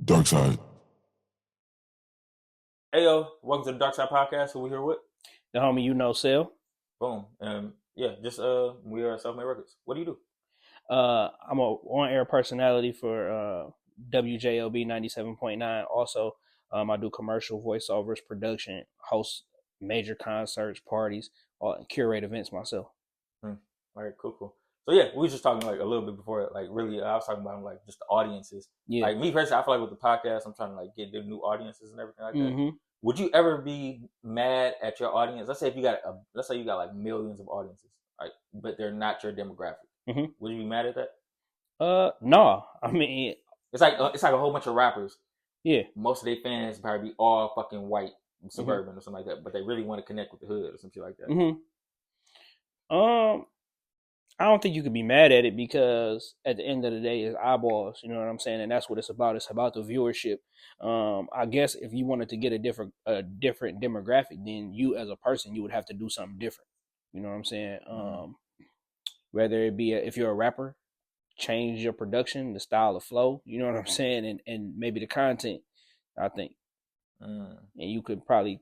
Dark side. Hey yo, welcome to the Dark Side Podcast. Who we here with? The homie Uknowcell. Boom. Yeah, just we are Self Made Records. What do you do? I'm a on-air personality for WJLB 97.9. Also, I do commercial voiceovers, production, host major concerts, parties, curate events myself. Hmm. All right, cool. So yeah, we was just talking like a little bit before, like really, I was talking about like just the audiences. Yeah. Like me personally, I feel like with the podcast, I'm trying to like get the new audiences and everything like that. Mm-hmm. Would you ever be mad at your audience? Let's say if you got let's say you got like millions of audiences, right? But they're not your demographic. Mm-hmm. Would you be mad at that? No. I mean, it's like a whole bunch of rappers. Yeah. Most of their fans probably be all fucking white, suburban or something like that, but they really want to connect with the hood or something like that. Mm-hmm. I don't think you could be mad at it because at the end of the day, it's eyeballs. You know what I'm saying, and that's what it's about. It's about the viewership. I guess if you wanted to get a different demographic, then you as a person, you would have to do something different. You know what I'm saying? Whether it be if you're a rapper, change your production, the style of flow. You know what I'm saying, and maybe the content. I think, and you could probably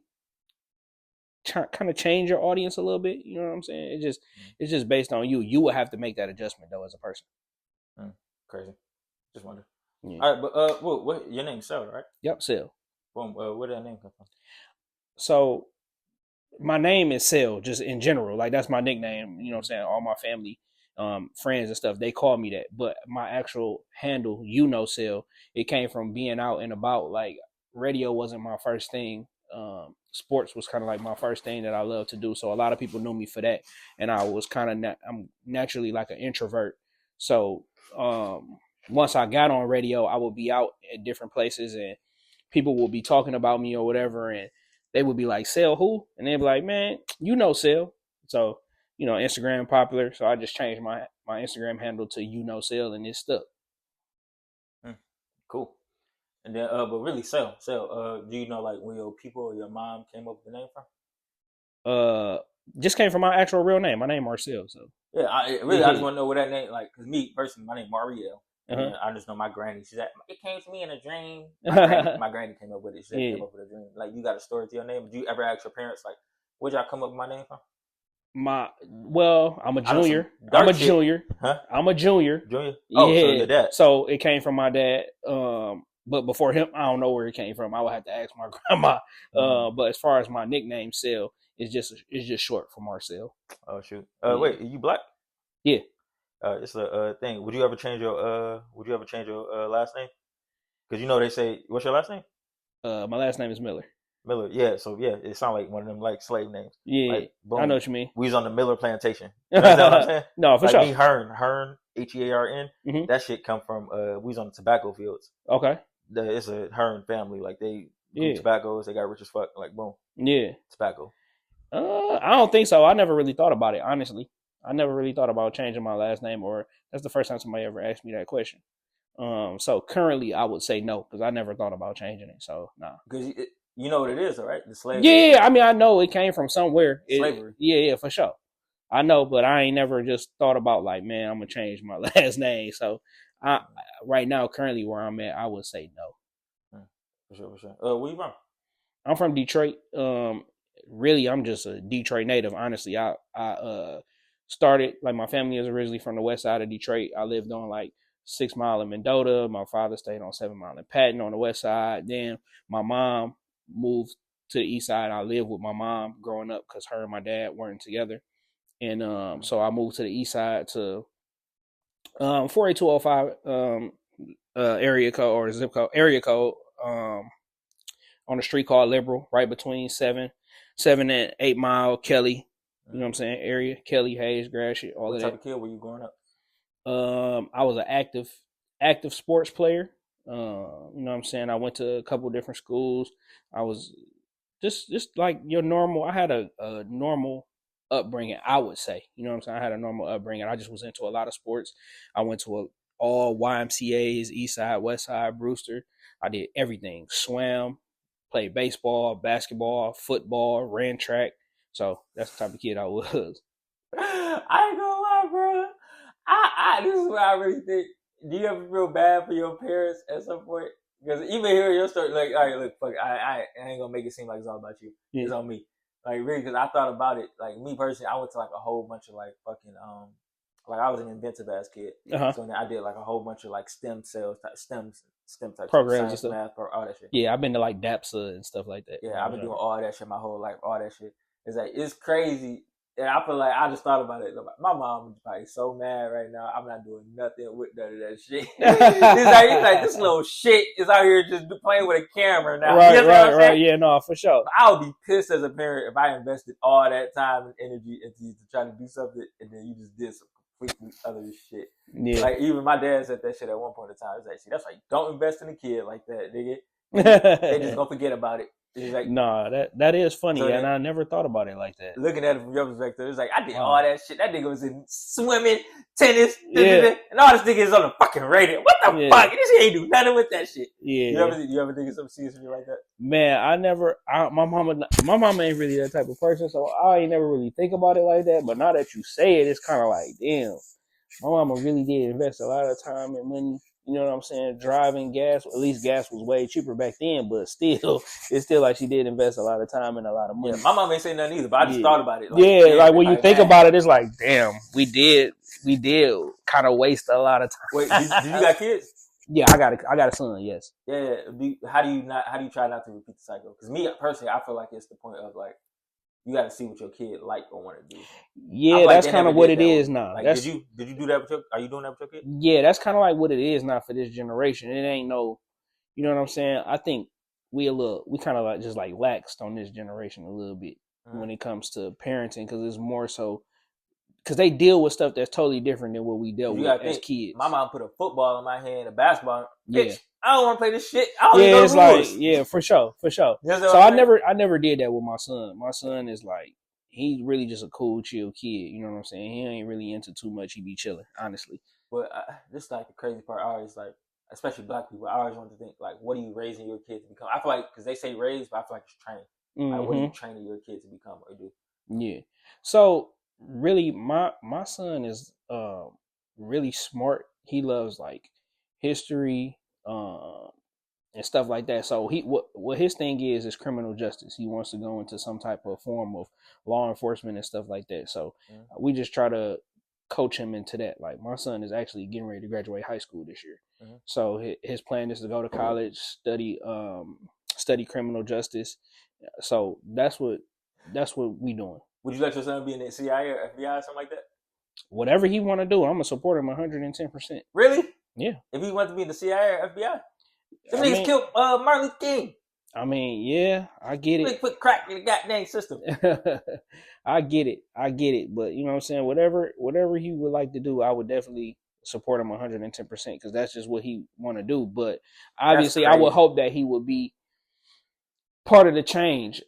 kind of change your audience a little bit. You know what I'm saying? It's just based on you. You will have to make that adjustment though as a person. Crazy. Just wonder. Yeah. All right, but what your name's Cell, right? Yep, Cell. Boom. Where did that name come from? So my name is Cell, just in general. Like that's my nickname. You know what I'm saying? All my family, friends and stuff, they call me that. But my actual handle, Cell, it came from being out and about. Like radio wasn't my first thing. Sports was kind of like my first thing that I love to do. So a lot of people knew me for that. And I was kind of, I'm naturally like an introvert. So once I got on radio, I would be out at different places and people will be talking about me or whatever. And they would be like, Cell who? And they'd be like, man, Cell. So, Instagram popular. So I just changed my Instagram handle to Cell and it stuck. Cool. And then, but really, Cell, do you know like where your people or your mom came up with the name from? Just came from my actual real name. My name Marcel. So yeah, I just want to know where that name, like, cause me personally, my name Mariel. I just know my granny. She's like, it came to me in a dream. My granny came up with it. She came up with a dream. Like, you got a story to your name? Do you ever ask your parents like, where'd y'all come up with my name from? I'm a junior. I'm a junior. Huh? I'm a junior. Junior? Oh, yeah. So your dad. So it came from my dad. But before him, I don't know where it came from. I would have to ask my grandma. But as far as my nickname, Cell, it's just short for Marcel. Oh shoot. Wait, are you black? Yeah. It's a thing. Would you ever change your last name? Because they say, what's your last name? My last name is Miller. Miller, yeah. So yeah, it sounds like one of them like slave names. Yeah, like, boom, I know what you mean. We was on the Miller plantation. You know what I'm saying? No, for like sure. Me, Hearn, Hearn. Mm-hmm. That shit come from we was on the tobacco fields. Okay. It's a Hearn family. Like they tobaccos. They got rich as fuck. Like boom. Yeah. Tobacco. I don't think so. I never really thought about it, honestly. I never really thought about changing my last name, or that's the first time somebody ever asked me that question. So currently, I would say no because I never thought about changing it. So nah. Because you know what it is, right? The slave. Yeah, I mean, I know it came from somewhere. Slavery. Yeah, for sure. I know, but I ain't never just thought about like, man, I'm gonna change my last name. So, right now, currently where I'm at, I would say no. For sure. Where you from? I'm from Detroit. Really, I'm just a Detroit native. Honestly, I started like my family is originally from the west side of Detroit. I lived on like 6 Mile in Mendota. My father stayed on 7 Mile in Patton on the west side. Then my mom moved to the east side. I lived with my mom growing up because her and my dad weren't together. And so I moved to the east side to 48205 area code or zip code area code on a street called Liberal, right between 7 and 8 Mile, Kelly. You know what I'm saying? Area, Kelly, Hayes, Gratiot, all what of that. What type of kid were you growing up? I was an active sports player. You know what I'm saying? I went to a couple different schools. I was just like your normal. I had a normal upbringing, I would say. You know what I'm saying? I had a normal upbringing. I just was into a lot of sports. I went to all YMCA's, East Side, West Side, Brewster. I did everything. Swam, played baseball, basketball, football, ran track. So that's the type of kid I was. I ain't gonna lie, bro. This is what I really think. Do you ever feel bad for your parents at some point? Because even hearing your story, like, all right, look, fuck, I ain't gonna make it seem like it's all about you. Yeah. It's on me. Like, really, because I thought about it. Like, me personally, I went to like a whole bunch of like fucking like I was an inventive ass kid. So then I did like a whole bunch of like STEM type programs and stuff, math, all that shit. Yeah, I've been to like DAPSA and stuff like that. Yeah, I've been doing all that shit my whole life. All that shit. It's like it's crazy. And I feel like I just thought about it. My mom is probably so mad right now. I'm not doing nothing with none of that shit. It's like this little shit is out here just playing with a camera now. Right. Yeah, no, for sure. I would be pissed as a parent if I invested all that time and energy into try to do something and then you just did some completely other shit. Yeah. Like even my dad said that shit at one point in time. He's like, see, that's like don't invest in a kid like that, nigga. They just gonna forget about it. Like, nah, that is funny, so and I never thought about it like that. Looking at it from your perspective, it's like I did all that shit. That nigga was in swimming, tennis, and all this nigga is on the fucking radio. What the fuck? This shit ain't do nothing with that shit. Yeah. You ever think of something serious like that? Man, my mama ain't really that type of person, so I ain't never really think about it like that. But now that you say it, it's kind of like, damn, my mama really did invest a lot of time and money. You know what I'm saying? Driving gas, at least gas was way cheaper back then, but still, it's still like she did invest a lot of time and a lot of money. Yeah, my mom ain't saying nothing either, but I just thought about it. Like, like when you think about it, it's like, damn, we did kind of waste a lot of time. Wait, did you got kids? Yeah, I got a son. Yes. Yeah. How do you try not to repeat the cycle? Because me personally, I feel like it's the point of like. You got to see what your kid like or want to do. Yeah, that's kind of what it is now. Like, did you do that with your? Are you doing that with your kid? Yeah, that's kind of like what it is now for this generation. It ain't no, you know what I'm saying? I think we kind of like just like laxed on this generation a little bit when it comes to parenting because it's more so because they deal with stuff that's totally different than what we dealt with as kids. My mom put a football in my hand, a basketball. Bitch, I don't want to play this shit. I don't know the rules. Like, for sure. So I never did that with my son. My son is like, he's really just a cool, chill kid. You know what I'm saying? He ain't really into too much. He be chilling, honestly. But this like the crazy part. I always like, especially black people. I always want to think like, what are you raising your kid to become? I feel like because they say raise, but I feel like it's train. Like, what are you training your kid to become or do? Yeah. So really, my son is really smart. He loves like history. And stuff like that. So what his thing is criminal justice. He wants to go into some type of form of law enforcement and stuff like that. So we just try to coach him into that. Like my son is actually getting ready to graduate high school this year. So his plan is to go to college, study criminal justice. So that's what we doing. Would you let your son be in the CIA or FBI or something like that? Whatever he want to do, I'm gonna support him 110%. Really? Yeah. If he wants to be in the CIA or FBI? Them niggas killed Martin Luther King. I mean, yeah, I get it. Put crack in the goddamn system. I get it. But you know what I'm saying? Whatever he would like to do, I would definitely support him 110% because that's just what he want to do. But obviously, I would hope that he would be part of the change.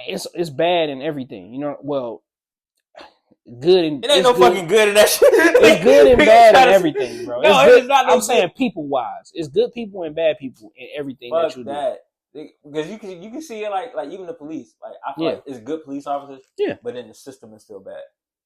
It's bad in everything, you know. Well, good and it ain't no good. Fucking good in that shit. It's good and bad in everything, bro. No, it's not. I'm saying people wise. It's good people and bad people in everything that you do. Because you can see it like even the police. Like I feel like it's good police officers. Yeah. But then the system is still bad.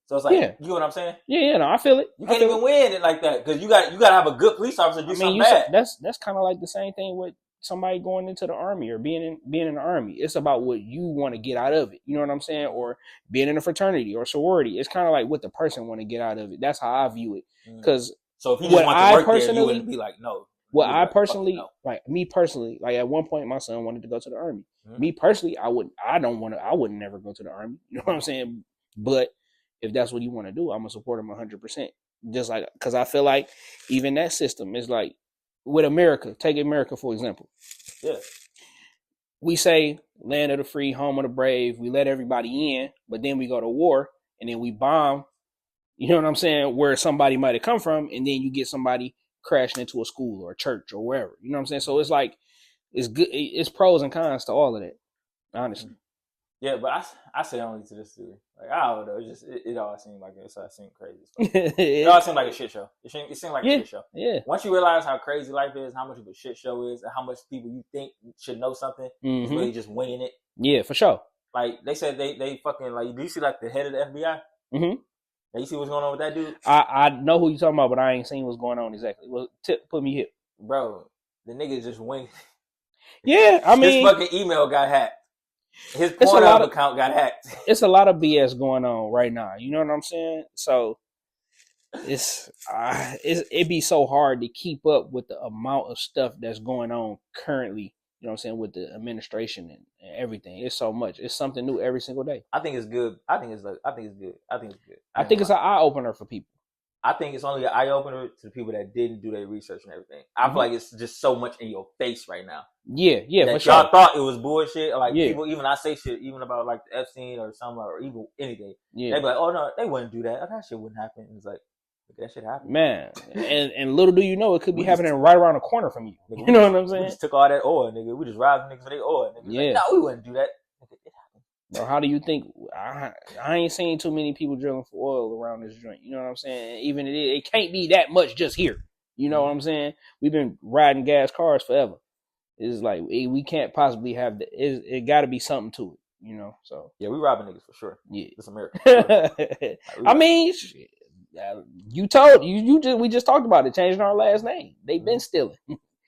So it's like you know what I'm saying? Yeah, no, I feel it. You can't even win it like that because you got to have a good police officer do something bad. That's kind of like the same thing with somebody going into the army or being in the army. It's about what you want to get out of it. You know what I'm saying? Or being in a fraternity or sorority. It's kind of like what the person want to get out of it. That's how I view it. Because so if you just want to work there, you wouldn't be like, no. What I personally, no. Like me personally, like at one point my son wanted to go to the army. Me personally, I wouldn't never go to the army. You know what I'm saying? But if that's what you want to do, I'm going to support him 100%. Just like, because I feel like even that system is like, with America, take America for example. Yeah. We say land of the free, home of the brave. We let everybody in, but then we go to war and then we bomb. You know what I'm saying? Where somebody might have come from, and then you get somebody crashing into a school or a church or wherever. You know what I'm saying? So it's like it's good. It's pros and cons to all of that, honestly. Yeah, but I say only to this theory. Like I don't know, it all seemed like it seemed crazy. It all seemed like a shit show. It seemed like a shit show. Yeah. Once you realize how crazy life is, how much of a shit show is, and how much people you think should know something, is really just winging it. Yeah, for sure. Like they said, they fucking like. Do you see like the head of the FBI? Mm-hmm. You see what's going on with that dude? I know who you're talking about, but I ain't seen what's going on exactly. Well, put me here, bro. The nigga just winged. Yeah, I mean, his fucking email got hacked. His Pornhub account got hacked. It's a lot of BS going on right now. You know what I'm saying? So it'd be so hard to keep up with the amount of stuff that's going on currently. You know what I'm saying, with the administration and everything. It's so much. It's something new every single day. I think it's good. I think it's good. I think it's an eye opener for people. I think it's only an eye opener to the people that didn't do their research and everything. I feel like it's just so much in your face right now. Yeah, that for sure. Y'all thought it was bullshit. Like people, even I say shit, even about like Epstein or something, or even anything. Yeah. They be like, "Oh no, they wouldn't do that. That shit wouldn't happen." And it's like, that shit happened, man. and little do you know, it could be happening right around the corner from you. Nigga, you know what I'm saying? We just took all that oil, nigga. We just robbed niggas for their oil, nigga. Yeah. Like, no, we wouldn't do that. Or how do you think? I ain't seen too many people drilling for oil around this joint. You know what I'm saying? Even it can't be that much just here. You know what I'm saying? We've been riding gas cars forever. It's like we can't possibly have the. It got to be something to it. You know? So yeah, we robbing niggas for sure. Yeah, it's America. Sure. I mean, we just talked about it, changing our last name. They've been stealing,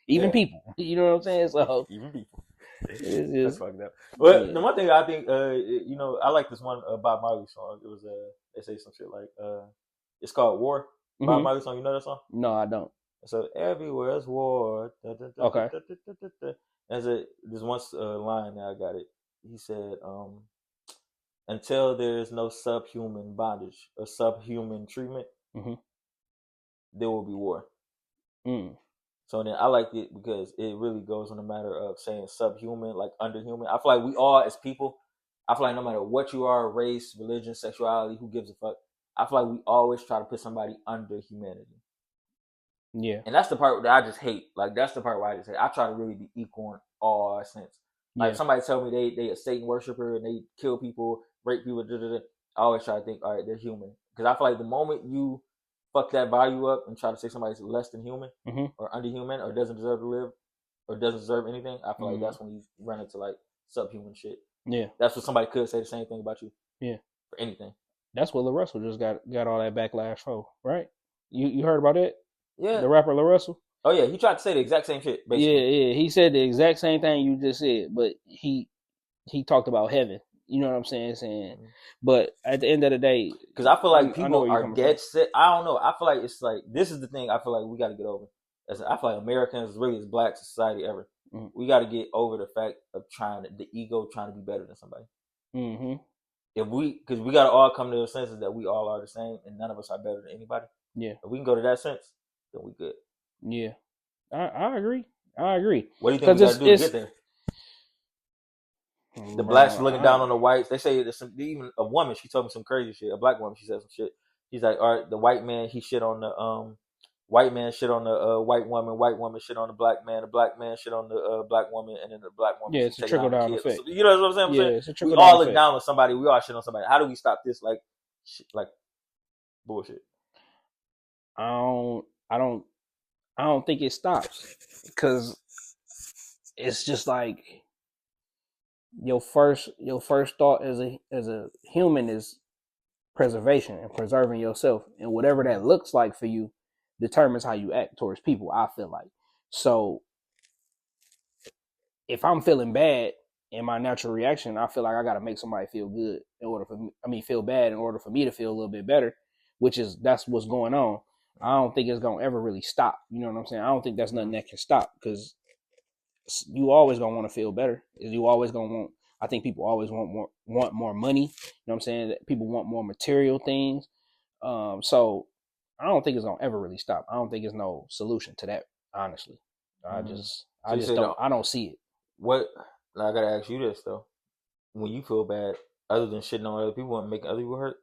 even people. You know what I'm saying? So even people. That's fucked up. But the one thing I think, I like this one Bob Marley song. It was they say some shit like it's called War. Bob Marley song. You know that song? No, I don't. So everywhere's war. Okay. There's one line that I got it. He said, "Until there's no subhuman bondage or subhuman treatment, there will be war." So then I like it because it really goes on the matter of saying subhuman, like underhuman. I feel like we all, as people, I feel like no matter what you are, race, religion, sexuality, who gives a fuck, I feel like we always try to put somebody under humanity. Yeah. And that's the part that I just hate. Like, that's the part where I just hate. I try to really be equal in all sense. Like, if somebody tell me they a Satan worshiper and they kill people, rape people, I always try to think, all right, they're human. Because I feel like the moment you fuck that value up and try to say somebody's less than human or underhuman or doesn't deserve to live or doesn't deserve anything, I feel like that's when you run into like subhuman shit. Yeah. That's what somebody could say the same thing about you. Yeah. For anything. That's what Lil Russell just got all that backlash for, right? You heard about it? Yeah. The rapper Lil Russell? Oh yeah, he tried to say the exact same shit, basically. Yeah. He said the exact same thing you just said, but he talked about heaven. You know what I'm saying? But at the end of the day, because I feel like people are dead set. I don't know. I feel like it's like this is the thing. I feel like we got to get over. I feel like Americans really is black society ever. We got to get over the fact of the ego trying to be better than somebody. Because we got to all come to the senses that we all are the same and none of us are better than anybody. Yeah. If we can go to that sense, then we good. Yeah, I agree. What do you think we got to do to get there? The blacks looking down on the whites. They say there's even a woman. She told me some crazy shit. A black woman. She said some shit. She's like, all right, the white man he shit on the white man shit on the white woman. White woman shit on the black man. The black man shit on the black woman, and then the black woman. Yeah, it's a trickle down effect. So, you know what I'm saying? Yeah, it's a trickle we down all look effect. down on somebody. We all shit on somebody. How do we stop this? Like bullshit. I don't think it stops because it's just like your first thought as a human is preservation and preserving yourself, and whatever that looks like for you determines how you act towards people. I feel like so if I'm feeling bad in my natural reaction, I feel like I got to make somebody feel good in order for me, feel bad in order for me to feel a little bit better, that's what's going on. I don't think it's gonna ever really stop. You know what I'm saying? I don't think that's nothing that can stop because you always gonna want to feel better. You always gonna want. I think people always want more money. You know what I'm saying? That people want more material things. So I don't think it's gonna ever really stop. I don't think there's no solution to that. Honestly, I don't see it. What? I gotta ask you this though. When you feel bad, other than shitting on other people and making other people hurt,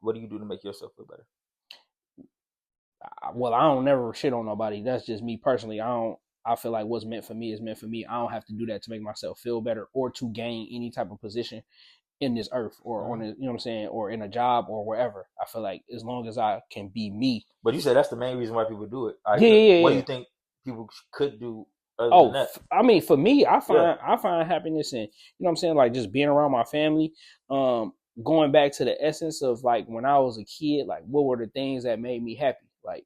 what do you do to make yourself feel better? Well, I don't never shit on nobody. That's just me personally. I feel like what's meant for me is meant for me. I don't have to do that to make myself feel better or to gain any type of position in this earth or on a, you know what I'm saying, or in a job or wherever. I feel like as long as I can be me. But you said that's the main reason why people do it. Yeah. What do you think people could do other than that? I mean, for me, I find happiness in, you know what I'm saying, like just being around my family. Going back to the essence of like when I was a kid, like what were the things that made me happy? Like,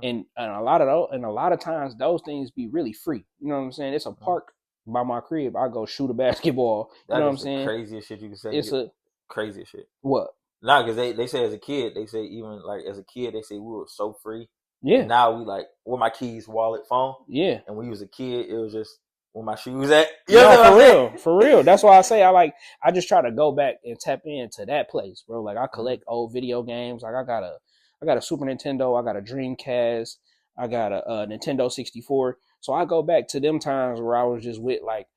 and a lot of times those things be really free. You know what I'm saying? It's a park by my crib. I go shoot a basketball. You know what I'm saying? Craziest shit you can say. It's a craziest shit. What? Nah, because they say as a kid, they say even like as a kid, they say we were so free. Yeah. And now we like where my keys, wallet, phone. Yeah. And when you was a kid, it was just where my shoes at. You know for real. That's why I say I just try to go back and tap into that place, bro. Like I collect old video games. Like I got a Super Nintendo. I got a Dreamcast. I got a Nintendo 64. So I go back to them times where I was just with like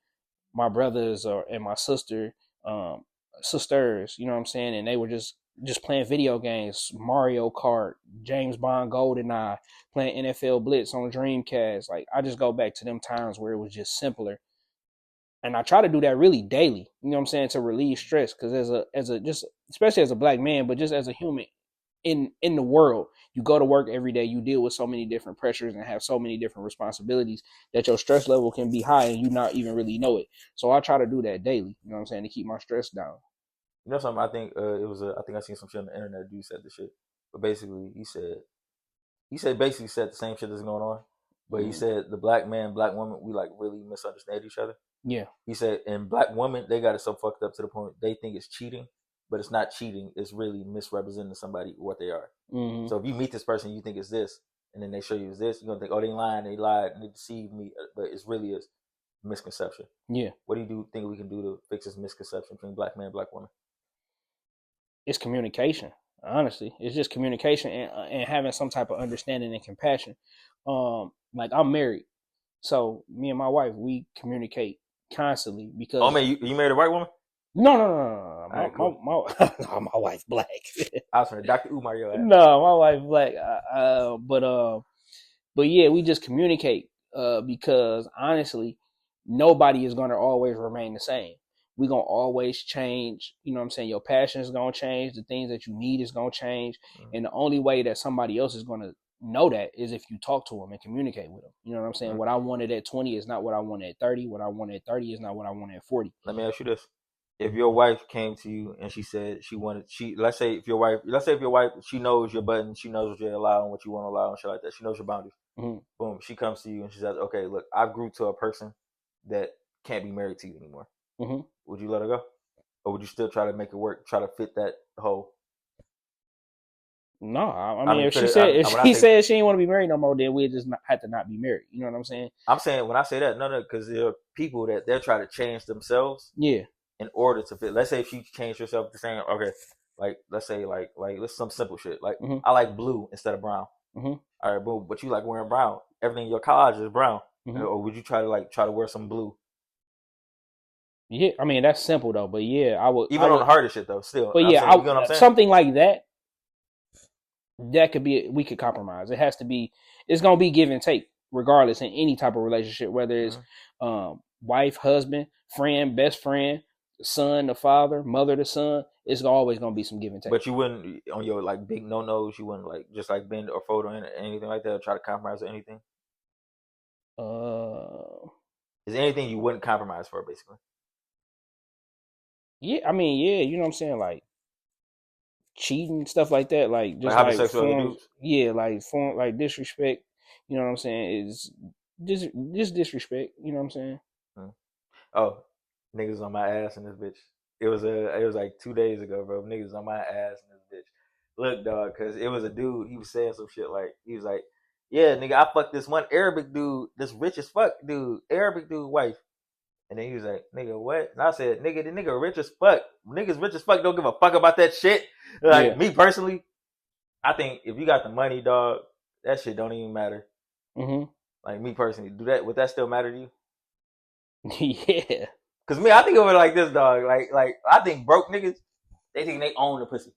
my brothers and my sisters, you know what I'm saying? And they were just playing video games, Mario Kart, James Bond GoldenEye, playing NFL Blitz on Dreamcast. Like I just go back to them times where it was just simpler. And I try to do that really daily, you know what I'm saying, to relieve stress. Because as a just especially as a black man, but just as a human in the world, you go to work every day, you deal with so many different pressures and have so many different responsibilities that your stress level can be high and you not even really know it. So I try to do that daily, you know what I'm saying, to keep my stress down. You know something? I think I think I seen some shit on the internet. Dude said the shit, but basically he said basically said the same shit that's going on, but he said the black man, black woman, we like really misunderstand each other. Yeah. He said, and black women, they got it so fucked up to the point they think it's cheating, but it's not cheating. It's really misrepresenting somebody what they are. Mm-hmm. So if you meet this person, you think it's this, and then they show you it's this, you're gonna think, oh, they lying, they lied, and they deceived me, but it's really a misconception. Yeah. What do you think we can do to fix this misconception between black man and black woman? It's communication. Honestly, it's just communication and having some type of understanding and compassion. Like I'm married, so me and my wife, we communicate constantly because. Oh man, you married a white woman? No. My wife black. I was from Dr. Umar, yo. No, my wife black. But yeah, we just communicate because honestly, nobody is gonna always remain the same. We're gonna always change. You know what I'm saying? Your passion is gonna change. The things that you need is gonna change. Mm-hmm. And the only way that somebody else is gonna know that is if you talk to them and communicate with them. You know what I'm saying? Mm-hmm. What I wanted at 20 is not what I wanted at 30. What I wanted at 30 is not what I wanted at 40. Let me ask you this. If your wife came to you and she said let's say if your wife, she knows your buttons, she knows what you allow and what you want to allow and shit like that. She knows your boundaries. Mm-hmm. Boom. She comes to you and she says, okay, look, I grew to a person that can't be married to you anymore. Mm-hmm. Would you let her go? Or would you still try to make it work, try to fit that hole? No, I mean if she said she didn't want to be married no more, then we'd just have to not be married. You know what I'm saying? I'm saying when I say that, no, because there are people that they're trying to change themselves. Yeah. In order to fit. Let's say if you change yourself to saying, okay, like let's say like let's some simple shit. Like mm-hmm. I like blue instead of brown. Mm-hmm. All right, boom. But you like wearing brown. Everything in your college is brown. Mm-hmm. Or would you try to wear some blue? Yeah, I mean that's simple though. But yeah, I would on the hardest shit though. Still, but yeah, you know something like that. That could be we could compromise. It has to be. It's gonna be give and take, regardless in any type of relationship, whether it's wife, husband, friend, best friend, son, the father, mother, the son. It's always gonna be some give and take. But you wouldn't on your like big no-nos. You wouldn't like just like bend or fold or anything like that. Or try to compromise or anything. Is there anything you wouldn't compromise for, basically? Yeah, I mean, yeah, you know what I'm saying, like cheating, stuff like that, like just like form, yeah, like disrespect. You know what I'm saying? Is just disrespect. You know what I'm saying? Oh, niggas on my ass in this bitch. It was like 2 days ago, bro. Niggas on my ass in this bitch. Look, dog, because it was a dude. He was saying some shit like he was like, "Yeah, nigga, I fucked this one Arabic dude, this rich as fuck dude, Arabic dude wife." And then he was like, "Nigga, what?" And I said, "Nigga, the nigga rich as fuck. Niggas rich as fuck don't give a fuck about that shit." Like me personally, I think if you got the money, dog, that shit don't even matter. Mm-hmm. Like me personally, would that still matter to you? Yeah. Cause me, I think of it like this, dog. Like I think broke niggas, they think they own the pussy.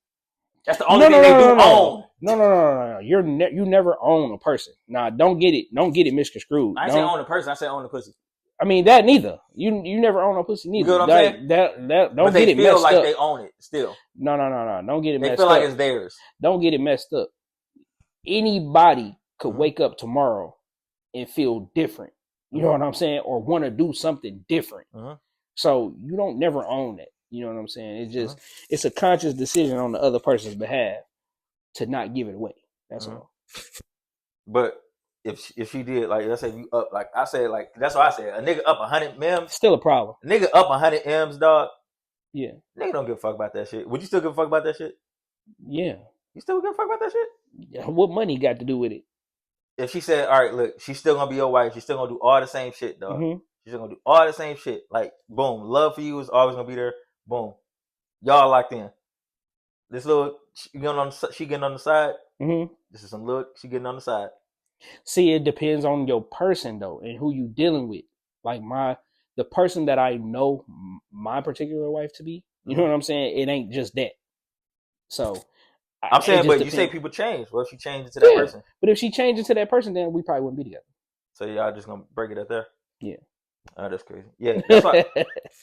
That's the only thing they do own. No. You never own a person. Nah, don't get it misconstrued. I ain't say own a person. I say own the pussy. I mean that neither. You never own a pussy neither. You know what I'm saying? That don't get it messed up. They feel like they own it still. No. Don't get it messed up. They feel like it's theirs. Don't get it messed up. Anybody could wake up tomorrow and feel different. You know what I'm saying? Or want to do something different. So you don't never own it. You know what I'm saying? It's just it's a conscious decision on the other person's behalf to not give it away. That's all. But if she did, like, let's say you up, like I said, like that's what I said, a nigga up 100 M's, Still a problem. a nigga up 100 M's, dog. Yeah. Nigga don't give a fuck about that shit. Would you still give a fuck about that shit? Yeah. You still give a fuck about that shit? What money got to do with it? If she said, all right, look, she's still gonna be your wife, she's still gonna do all the same shit, dog. Mm-hmm. She's gonna do all the same shit. Like, boom, love for you is always gonna be there. Boom, y'all locked in. This little she getting on the side. Mm-hmm. This is some little she getting on the side. See, it depends on your person though, and who you dealing with. Like the person that I know my particular wife to be, you know what I'm saying? It ain't just that. So I'm saying, but you say people change. What if she changes to that person? But if she changes to that person, then we probably wouldn't be together. So y'all just gonna break it up there? Yeah. Oh, that's crazy. Yeah, that's why.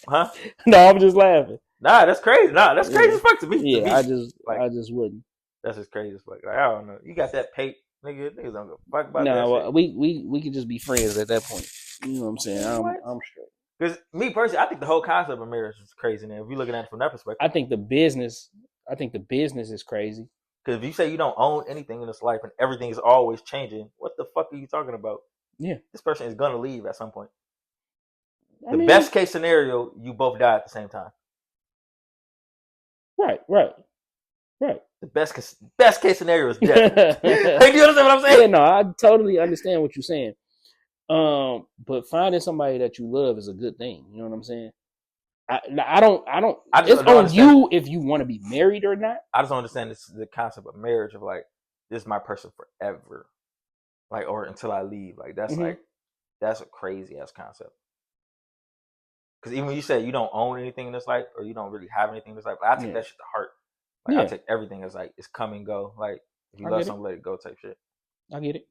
Huh? No, I'm just laughing. Nah, that's crazy. Nah, that's crazy as fuck to me. Yeah, I just wouldn't. That's just crazy as fuck. Like, I don't know. You got that pape, niggas don't give a fuck about that. No, we could just be friends at that point. You know what I'm saying? I'm straight. Because me personally, I think the whole concept of marriage is crazy. Now, if you're looking at it from that perspective, I think the business is crazy. Because if you say you don't own anything in this life and everything is always changing, what the fuck are you talking about? Yeah, this person is gonna leave at some point. The best case scenario, you both die at the same time. Right. The best case scenario is death. You understand what I'm saying? Yeah, no, I totally understand what you're saying. But finding somebody that you love is a good thing. You know what I'm saying? I don't. It's on you if you want to be married or not. I just don't understand the concept of marriage of like, this is my person forever, like, or until I leave. Like that's like, that's a crazy ass concept. Because even when you say you don't own anything in this life, or you don't really have anything in this life, I take that shit to heart. Like I take everything as like, it's come and go. Like if you love something, let it go type shit. I get it.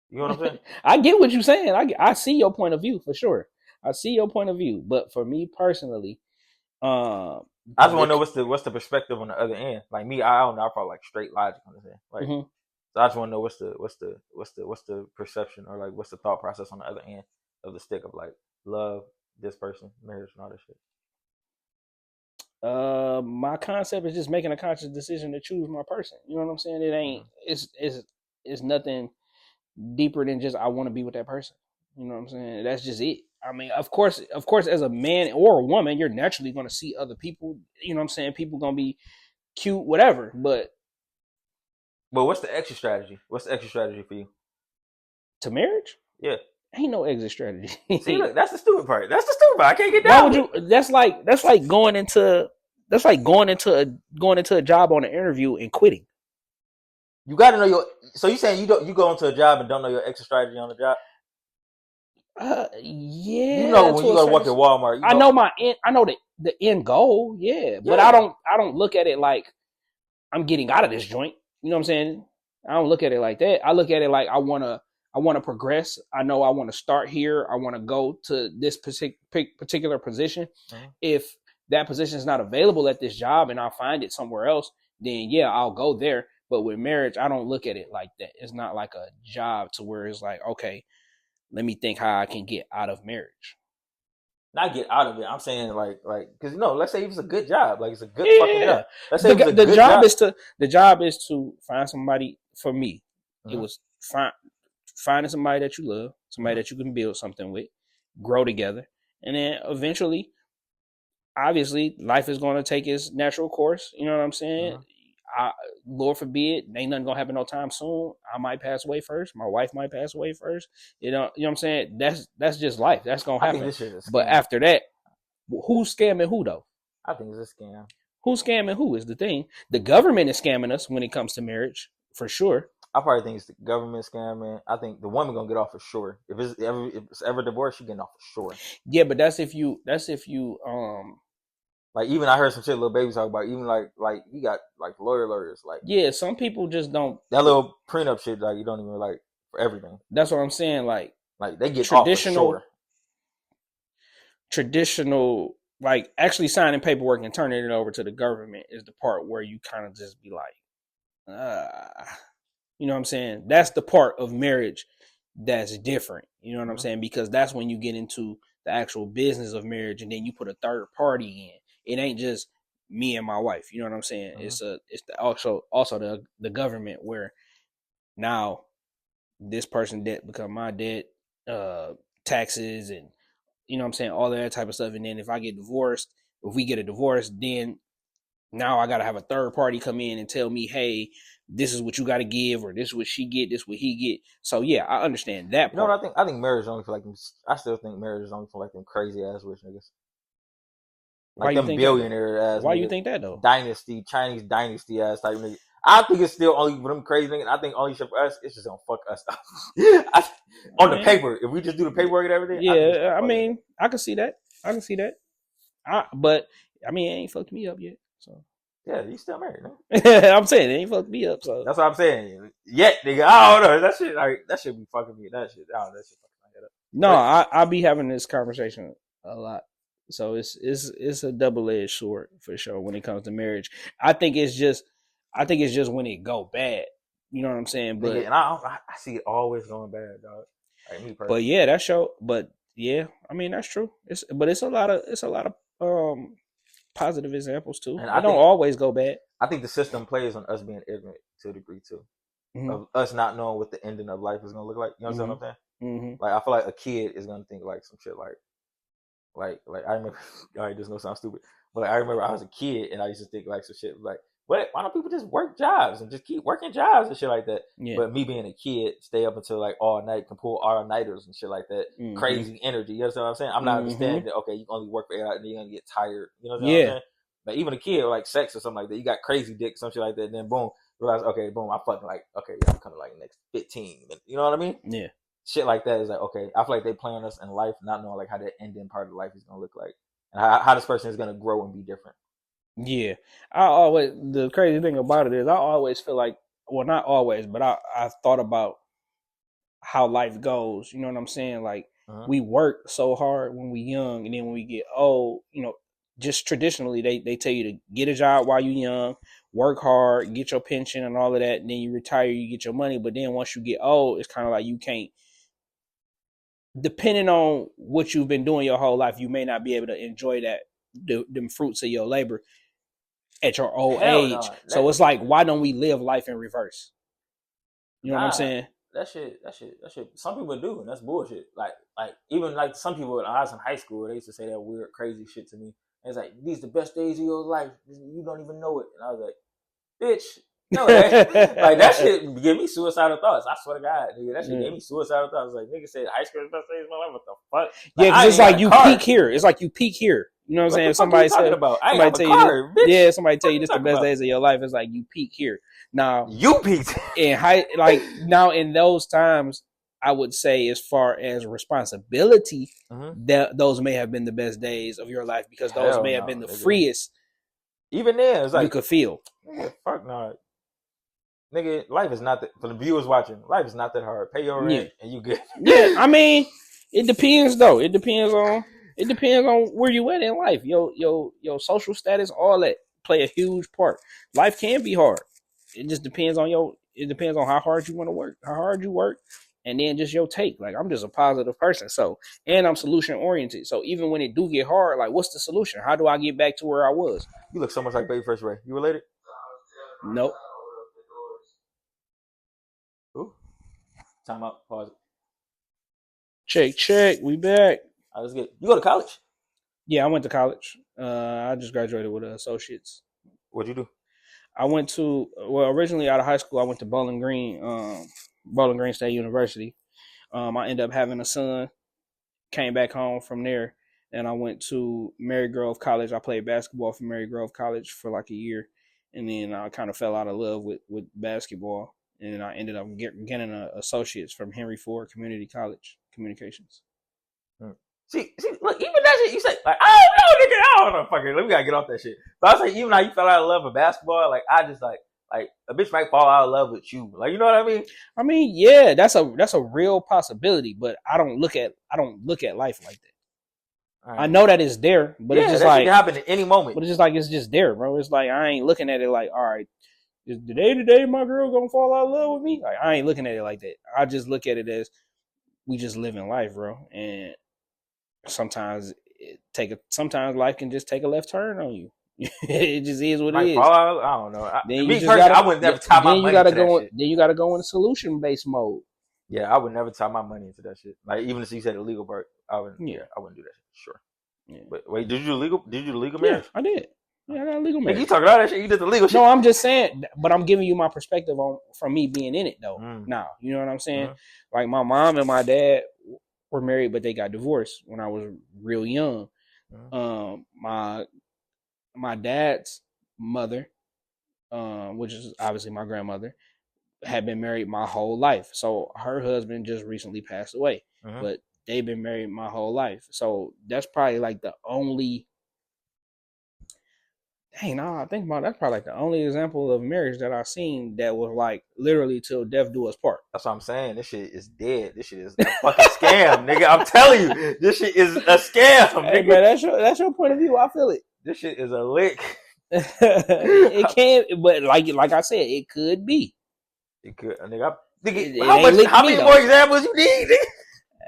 You know what I'm saying? I get what you're saying. I see your point of view for sure. I see your point of view, but for me personally, I just want to know what's the perspective on the other end. Like me, I don't know. I probably like straight logic on this end. Like, so I just want to know what's the perception, or like what's the thought process on the other end of the stick of like love, this person, marriage, and all this shit. My concept is just making a conscious decision to choose my person. You know what I'm saying? It ain't. It's nothing deeper than just I want to be with that person. You know what I'm saying? That's just it. I mean, of course, as a man or a woman, you're naturally going to see other people. You know what I'm saying? People going to be cute, whatever. But what's the exit strategy? What's the exit strategy for you? To marriage? Yeah. Ain't no exit strategy. See, look, that's the stupid part. I can't get down. Why would you? That's like going into a job on an interview and quitting. You got to know your. So you saying you go into a job and don't know your exit strategy on the job? Yeah. You know when you go to work at Walmart. I know the end goal. Yeah, but I don't look at it like I'm getting out of this joint. You know what I'm saying? I don't look at it like that. I look at it like I want to progress. I know I want to start here. I want to go to this particular position. Mm-hmm. If that position is not available at this job and I find it somewhere else, then yeah, I'll go there. But with marriage, I don't look at it like that. It's not like a job to where it's like, okay, let me think how I can get out of marriage. Not get out of it. I'm saying like because let's say it's a good job, like it's a good fucking job. Let's say the job is to find somebody. For me, it was finding somebody that you love, somebody that you can build something with, grow together, and then eventually, obviously, life is going to take its natural course. You know what I'm saying? Lord forbid, ain't nothing gonna happen no time soon. I might pass away first. My wife might pass away first. You know what I'm saying? That's just life. That's gonna happen. But after that, who's scamming who though? I think it's a scam. Who's scamming who is the thing. The government is scamming us when it comes to marriage, for sure. I probably think it's the government scamming. I think the woman gonna get off for sure. If it's ever divorced, she getting off for sure. Yeah, but that's if you like, even I heard some shit Lil Baby talk about, even like you got like lawyers like, yeah, some people just don't, that little prenup shit, like you don't even like for everything. That's what I'm saying. Like they get off for sure. Traditional, like actually signing paperwork and turning it over to the government is the part where you kind of just be like, you know what I'm saying? That's the part of marriage that's different. You know what I'm saying? Because that's when you get into the actual business of marriage, and then you put a third party in. It ain't just me and my wife. You know what I'm saying? It's also the government, where now this person debt become my debt, taxes, and you know what I'm saying, all that type of stuff. And then if I get divorced, if we get a divorce, then now I gotta have a third party come in and tell me, hey, this is what you gotta give, or this is what she get, this is what he get. So yeah, I understand that part. You know what I think? I think marriage is only for like them. I still think marriage is only for like them crazy ass rich niggas. Like them billionaire ass. Why you think that though? Dynasty, Chinese dynasty ass type nigga. I think it's still only for them crazy niggas. I think only shit for us. It's just gonna fuck us up. On the paper, if we just do the paperwork and everything. Yeah, I mean, I can see that. But I mean, it ain't fucked me up yet. So yeah, you still married, man. I'm saying it ain't fucked me up. So that's what I'm saying. Yet, nigga, I don't know. That shit, like, that shit be fucking me. That shit, that shit fucking my head up. No, I be having this conversation a lot. So it's a double-edged sword for sure when it comes to marriage. I think it's just when it go bad. You know what I'm saying? But and I see it always going bad, dog. Like me personally. But yeah, that's show. But yeah, I mean that's true. It's a lot of positive examples too. And I don't always go bad. I think the system plays on us being ignorant to a degree too, of us not knowing what the ending of life is gonna look like. You know what I'm saying? Mm-hmm. Like I feel like a kid is gonna think like some shit like I remember. All right, this is gonna sound stupid, but like, I remember I was a kid and I used to think like some shit like, why don't people just work jobs and just keep working jobs and shit like that? Yeah. But me being a kid, stay up until like all night, can pull all-nighters and shit like that. Mm-hmm. Crazy energy. You know what I'm saying? I'm not understanding that, okay, you only work for 8 hours and you're going to get tired. You know what I'm saying? But even a kid, like sex or something like that, you got crazy dick, some shit like that, and then boom, realize, okay, boom, I'm fucking like, okay, I'm coming like next 15. You know what I mean? Yeah. Shit like that is like, okay, I feel like they plan us in life, not knowing like how the ending part of life is going to look like. And how this person is going to grow and be different. Yeah, the crazy thing about it is I always feel like, well, not always, but I thought about how life goes. You know what I'm saying? Like we work so hard when we young, and then when we get old, you know, just traditionally they tell you to get a job while you're young, work hard, get your pension and all of that, and then you retire, you get your money. But then once you get old, it's kind of like you can't. Depending on what you've been doing your whole life, you may not be able to enjoy them fruits of your labor at your old age. No. So it's like, why don't we live life in reverse? You know what I'm saying? That shit. Some people do, and that's bullshit. Like even like some people when I was in high school, they used to say that weird, crazy shit to me. And it's like, these the best days of your life. You don't even know it. And I was like, bitch, no, like that shit gave me suicidal thoughts. I swear to God, nigga, that shit gave me suicidal thoughts. I was like, nigga said high school is the best days of my life. What the fuck? Like, yeah, it's like you peak here. It's like you peak here. You know what I'm saying? Somebody said, somebody tell you this the best days of your life. It's like you peak here. Now you peaked in high, like now in those times, I would say as far as responsibility, that those may have been the best days of your life because those may have been the freest. Even then, it's like you could feel. Fuck no. Nigga, life is not that, for the viewers watching, life is not that hard. Pay your rent and you good. Yeah, I mean, it depends though. It depends on where you at in life. Your social status, all that play a huge part. Life can be hard. It just depends on how hard you want to work, how hard you work, and then just your take. Like I'm just a positive person. So, and I'm solution oriented. So even when it do get hard, like what's the solution? How do I get back to where I was? You look so much like Baby Fresh Ray. You related? Nope. Ooh. Time out. Pause it. Check. We back. I was good. You go to college? Yeah, I went to college. I just graduated with an associates. What'd you do? I went to, originally out of high school, I went to Bowling Green State University. I ended up having a son, came back home from there, and I went to Mary Grove College. I played basketball for Mary Grove College for like a year, and then I kind of fell out of love with basketball, and I ended up getting an associates from Henry Ford Community College, Communications. See, look, even that shit you say, like, I don't know, nigga, I don't know, fucking, we gotta get off that shit. But I was like, even how you fell out of love with basketball, like, I just like a bitch might fall out of love with you, like, you know what I mean? I mean, yeah, that's a real possibility, but I don't look at life like that. Right. I know that it's there, but it's just like can happen at any moment. But it's just like it's just there, bro. It's like I ain't looking at it like, all right, is today my girl gonna fall out of love with me? Like I ain't looking at it like that. I just look at it as we just living life, bro, and sometimes life can just take a left turn on you. It just is what it is. I don't know. I would never tie my money to that shit. Then you gotta go in solution based mode. Yeah, I would never tie my money into that shit. Like even if you said illegal part, I wouldn't. Yeah, I wouldn't do that shit. Sure. Yeah. But wait, did you do legal? Did you do legal marriage? Yeah, I did. Yeah, I got a legal marriage. You talking about that shit? You did the legal shit? No, I'm just saying, but I'm giving you my perspective on from me being in it though. Now, you know what I'm saying? Like my mom and my dad were married, but they got divorced when I was real young. My dad's mother, which is obviously my grandmother, had been married my whole life. So her husband just recently passed away, but they've been married my whole life. So that's probably like the only. Dang, no, I think about that's probably like the only example of marriage that I've seen that was like literally till death do us part. That's what I'm saying. This shit is dead. This shit is a fucking scam, nigga. I'm telling you, this shit is a scam. Hey, man, that's your point of view. I feel it. This shit is a lick. It can't, but like I said, it could be. It could, nigga. How many more examples you need? Nigga?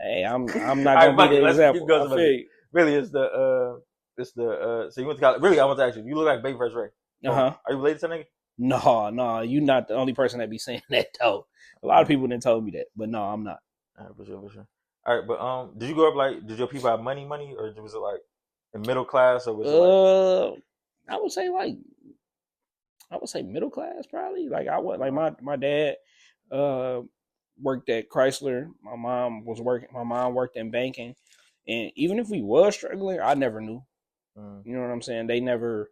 Hey, I'm not gonna be the example. Really, it's the so you went to college. Really, I want to ask you. You look like Baby Fresh Ray. Are you related to that nigga? No, you're not the only person that be saying that though. A lot of people didn't tell me that, but no, I'm not. All right, for sure. All right, but did you grow up like? Did your people have money, or was it like in middle class, or was it like? I would say middle class probably. Like my dad worked at Chrysler. My mom worked in banking, and even if we was struggling, I never knew. You know what I'm saying? They never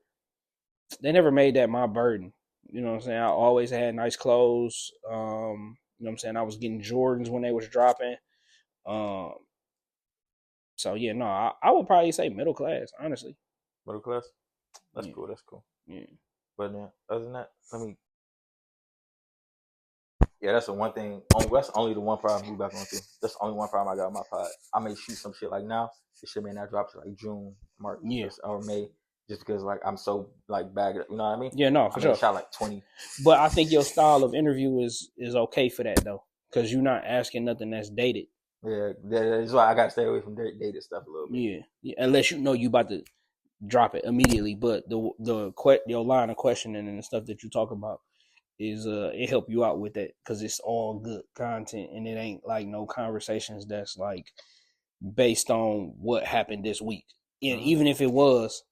made that my burden. You know what I'm saying? I always had nice clothes. You know what I'm saying? I was getting Jordans when they was dropping. So yeah, no, I would probably say middle class, honestly. Middle class? That's cool. That's cool. Yeah. But other than that, that's the one thing. That's only the one problem we back on through. That's the only one problem I got on my pod. I may shoot some shit like now. This shit may not drop to like June, March, or May, just because like I'm so like bagged up. You know what I mean? Yeah, no, for sure. Shot like 20. But I think your style of interview is okay for that though, because you're not asking nothing that's dated. Yeah, that's why I gotta stay away from dated stuff a little bit. Yeah, unless you know you about to drop it immediately. But your line of questioning and the stuff that you talk about is it help you out with that because it's all good content and it ain't like no conversations that's like based on what happened this week. And even if it was,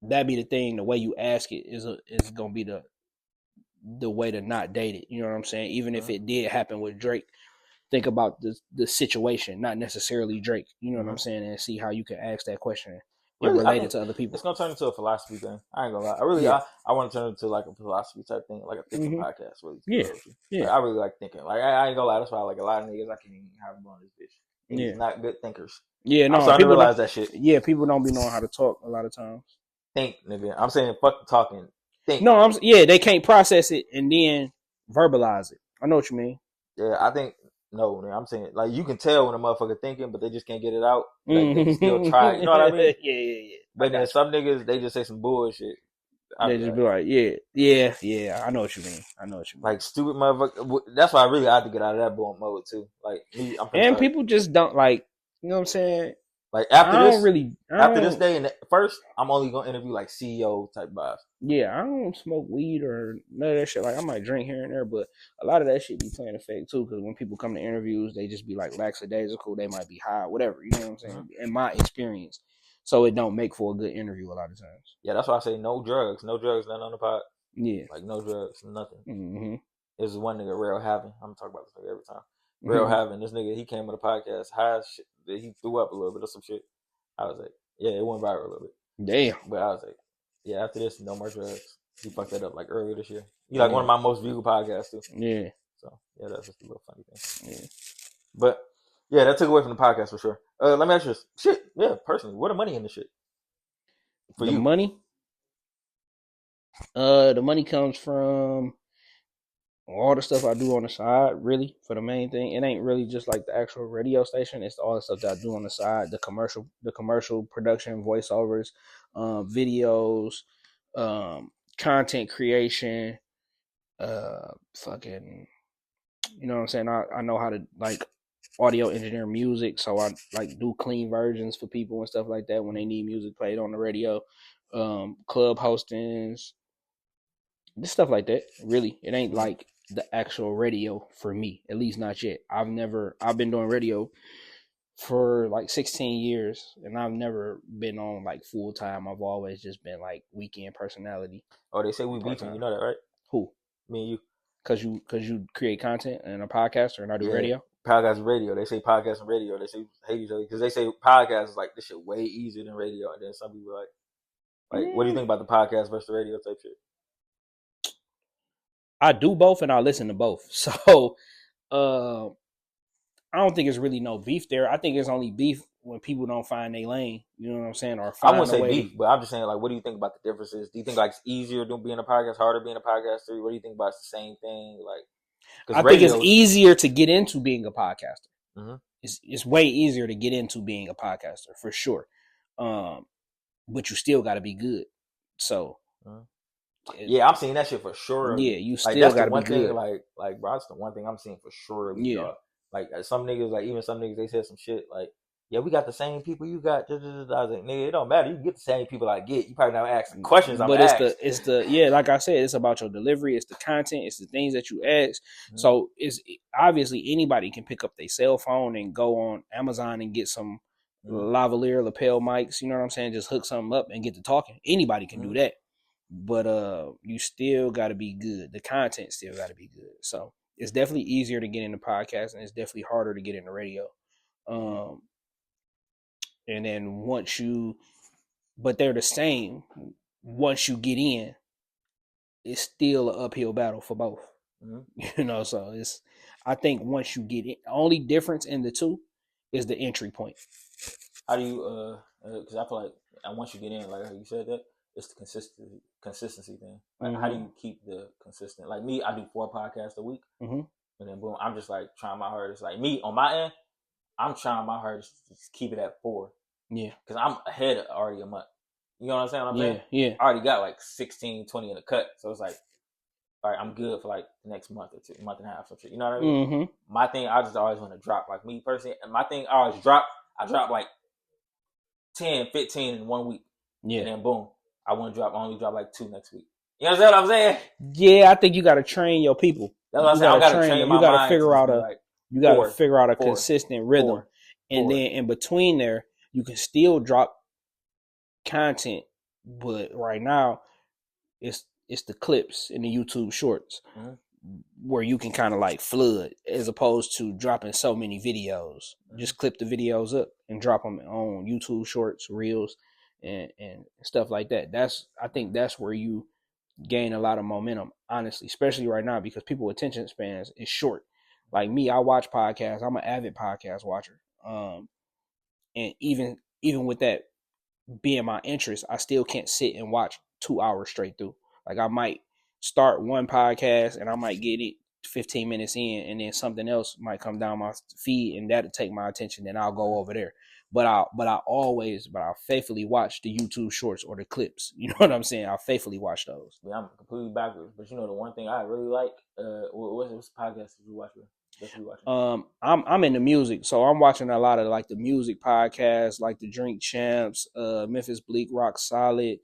that be the thing. The way you ask it is gonna be the way to not date it. You know what I'm saying? Even if it did happen with Drake, think about the situation, not necessarily Drake. You know what I'm saying? And see how you can ask that question. Really, related to other people. It's gonna turn into a philosophy thing. I ain't gonna lie. I want to turn it into like a philosophy type thing, like a thinking podcast. Really, Like, I really like thinking. Like I ain't gonna lie. That's why like a lot of niggas I can't even have them on this bitch. Niggas not good thinkers. Yeah, no, I'm starting to realize that shit. Yeah, people don't be knowing how to talk a lot of times. Think, nigga. I'm saying fuck talking. Think. No, they can't process it and then verbalize it. I know what you mean. Yeah, I think. No, I'm saying like you can tell when a motherfucker thinking, but they just can't get it out. Like they can still try. You know what I mean? Yeah. But then some niggas they just say some bullshit. They just be like, yeah. I know what you mean. Like stupid motherfucker. That's why I really had to get out of that bull mode too. Like me, people just don't like. You know what I'm saying? Like after this day and first, I'm only gonna interview like CEO type vibes. Yeah, I don't smoke weed or none of that shit. Like I might drink here and there, but a lot of that shit be playing effect too. Because when people come to interviews, they just be like lackadaisical. They might be high, whatever. You know what I'm saying? In my experience, so it don't make for a good interview a lot of times. Yeah, that's why I say no drugs, nothing on the pod. Yeah, like no drugs, nothing. There's one nigga, Real Having. I'm talking about this nigga every time. Real Having, this nigga, he came on the podcast high as shit. He threw up a little bit of some shit. I was like, yeah, it went viral a little bit. Damn. But I was like, yeah, after this, no more drugs. He fucked that up like earlier this year. He like one of my most viewed podcasts too. Yeah. So yeah, that's just a little funny thing. Yeah. But yeah, that took away from the podcast for sure. Let me ask you this. Shit, yeah, personally, where the money in this shit? For the money? The money comes from all the stuff I do on the side, really, for the main thing. It ain't really just like the actual radio station. It's all the stuff that I do on the side, the commercial production, voiceovers, videos, content creation, fucking, you know what I'm saying? I know how to like audio engineer music, so I like do clean versions for people and stuff like that when they need music played on the radio, club hostings, just stuff like that. Really, it ain't like the actual radio for me. At least not yet. I've been doing radio for like 16 years, and I've never been on like full time. I've always just been like weekend personality. Oh, they say we beefing. You know that, right? Who? Me and you. Cause you create content and a podcaster, and I do radio. Podcast and radio. They say podcast and radio. They say hate each other because they say podcast is like this shit way easier than radio. And then some people like, what do you think about the podcast versus the radio type shit? I do both, and I listen to both. So, I don't think it's really no beef there. I think it's only beef when people don't find their lane. You know what I'm saying? Or I wouldn't say beef, but I'm just saying, like, what do you think about the differences? Do you think like it's easier doing being a podcast, harder being a podcaster? What do you think about it's the same thing? Like, I think it's easier to get into being a podcaster. Mm-hmm. It's way easier to get into being a podcaster for sure. But you still got to be good. So, yeah, I'm seeing that shit for sure. Yeah, you still like, got to be thing, good. Like, bro, that's the one thing I'm seeing for sure. Yeah. Like some niggas, like even some niggas, they said some shit like, yeah, we got the same people you got. I was like, nigga, it don't matter. You get the same people I get. You probably not asking questions. But it's the yeah, like I said, it's about your delivery. It's the content. It's the things that you ask. Mm-hmm. So it's obviously anybody can pick up their cell phone and go on Amazon and get some lavalier lapel mics. You know what I'm saying? Just hook something up and get to talking. Anybody can do that. But you still got to be good. The content still got to be good. So it's definitely easier to get into podcasts, and it's definitely harder to get into radio. And then but they're the same. Once you get in, it's still an uphill battle for both. Mm-hmm. You know, so I think once you get in, only difference in the two is the entry point. How do you, because I feel like once you get in, like how you said that, it's the consistency thing. Like, how do you keep the consistent? Like me, I do 4 podcasts a week, and then boom, I'm just like trying my hardest. Like me on my end, I'm trying my hardest to just keep it at 4. Yeah, because I'm ahead already a month. You know what I'm saying? I'm saying, yeah. I already got like 16, 20 in the cut, so it's like, all right, I'm good for like the next month or 2, month and a half, some shit. You know what I mean? Mm-hmm. My thing, I just always want to drop. Like me personally, and my thing, I always drop. I drop like 10, 15 in 1 week. Yeah, and then boom. I only drop like 2 next week. You understand what I'm saying? Yeah, I think you got to train your people. That's what I'm saying. I got to train my mind. You got to figure out a consistent rhythm, and then in between there, you can still drop content. But right now, it's the clips in the YouTube Shorts where you can kind of like flood, as opposed to dropping so many videos. Just clip the videos up and drop them on YouTube Shorts, Reels. And stuff like that. I think that's where you gain a lot of momentum, honestly, especially right now because people's attention spans is short. Like me, I watch podcasts. I'm an avid podcast watcher. And even with that being my interest, I still can't sit and watch 2 hours straight through. Like I might start one podcast and I might get it 15 minutes in, and then something else might come down my feed and that'll take my attention. Then I'll go over there. But I faithfully watch the YouTube Shorts or the clips. You know what I'm saying? I faithfully watch those. Yeah, I'm completely backwards. But you know the one thing I really like, what's the podcast did you watch with? I'm into music, so I'm watching a lot of like the music podcasts, like the Drink Champs, Memphis Bleak, Rock Solid.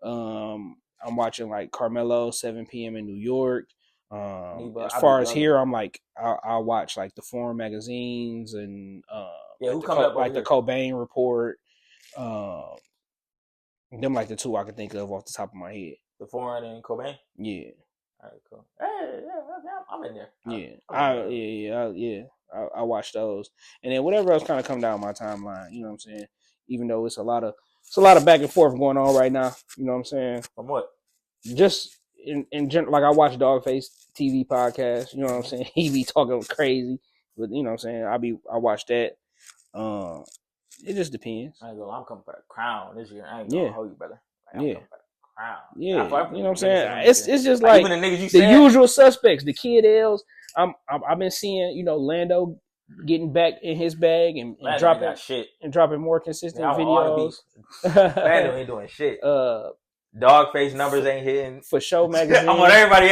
I'm watching like Carmelo, 7 p.m. in New York. As far as here, I'm like I watch like the Foreign magazines and who come up like the Cobain Report. Them like the 2 I can think of off the top of my head. The Foreign and Cobain. Yeah. All right, cool. Hey, I'm in there. I watch those, and then whatever else kind of come down my timeline. You know what I'm saying? Even though it's a lot of back and forth going on right now. You know what I'm saying? From what? Just in general, like I watch Dogface TV podcast. You know what I'm saying? He be talking crazy, but you know what I'm saying? I watch that. It just depends. I'm coming for a crown this year. I ain't gonna hold you, brother. Like, yeah. Crown. Yeah, you know what I'm saying? It's just like the usual suspects, the Kid L's. I've been seeing, you know, Lando getting back in his bag and dropping more consistent videos. Lando ain't doing shit. Dogface numbers ain't hitting. For Show magazine. I want everybody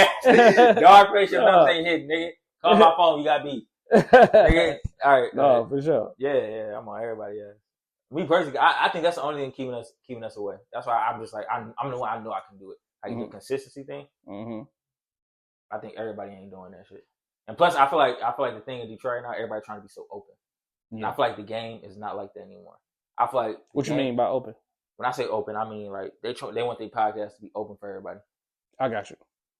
Dogface your numbers ain't hitting, nigga. Call my phone, you got beat. Nigga. All right. No, for sure. Yeah, I'm on everybody, Me personally, I think that's the only thing keeping us away. That's why I'm just like I'm the one I know I can do it. Like the consistency thing. I think everybody ain't doing that shit. And plus, I feel like the thing in Detroit right now, everybody trying to be so open. Yeah. And I feel like the game is not like that anymore. I feel like what you mean by open? When I say open, I mean like they want their podcast to be open for everybody. I got you.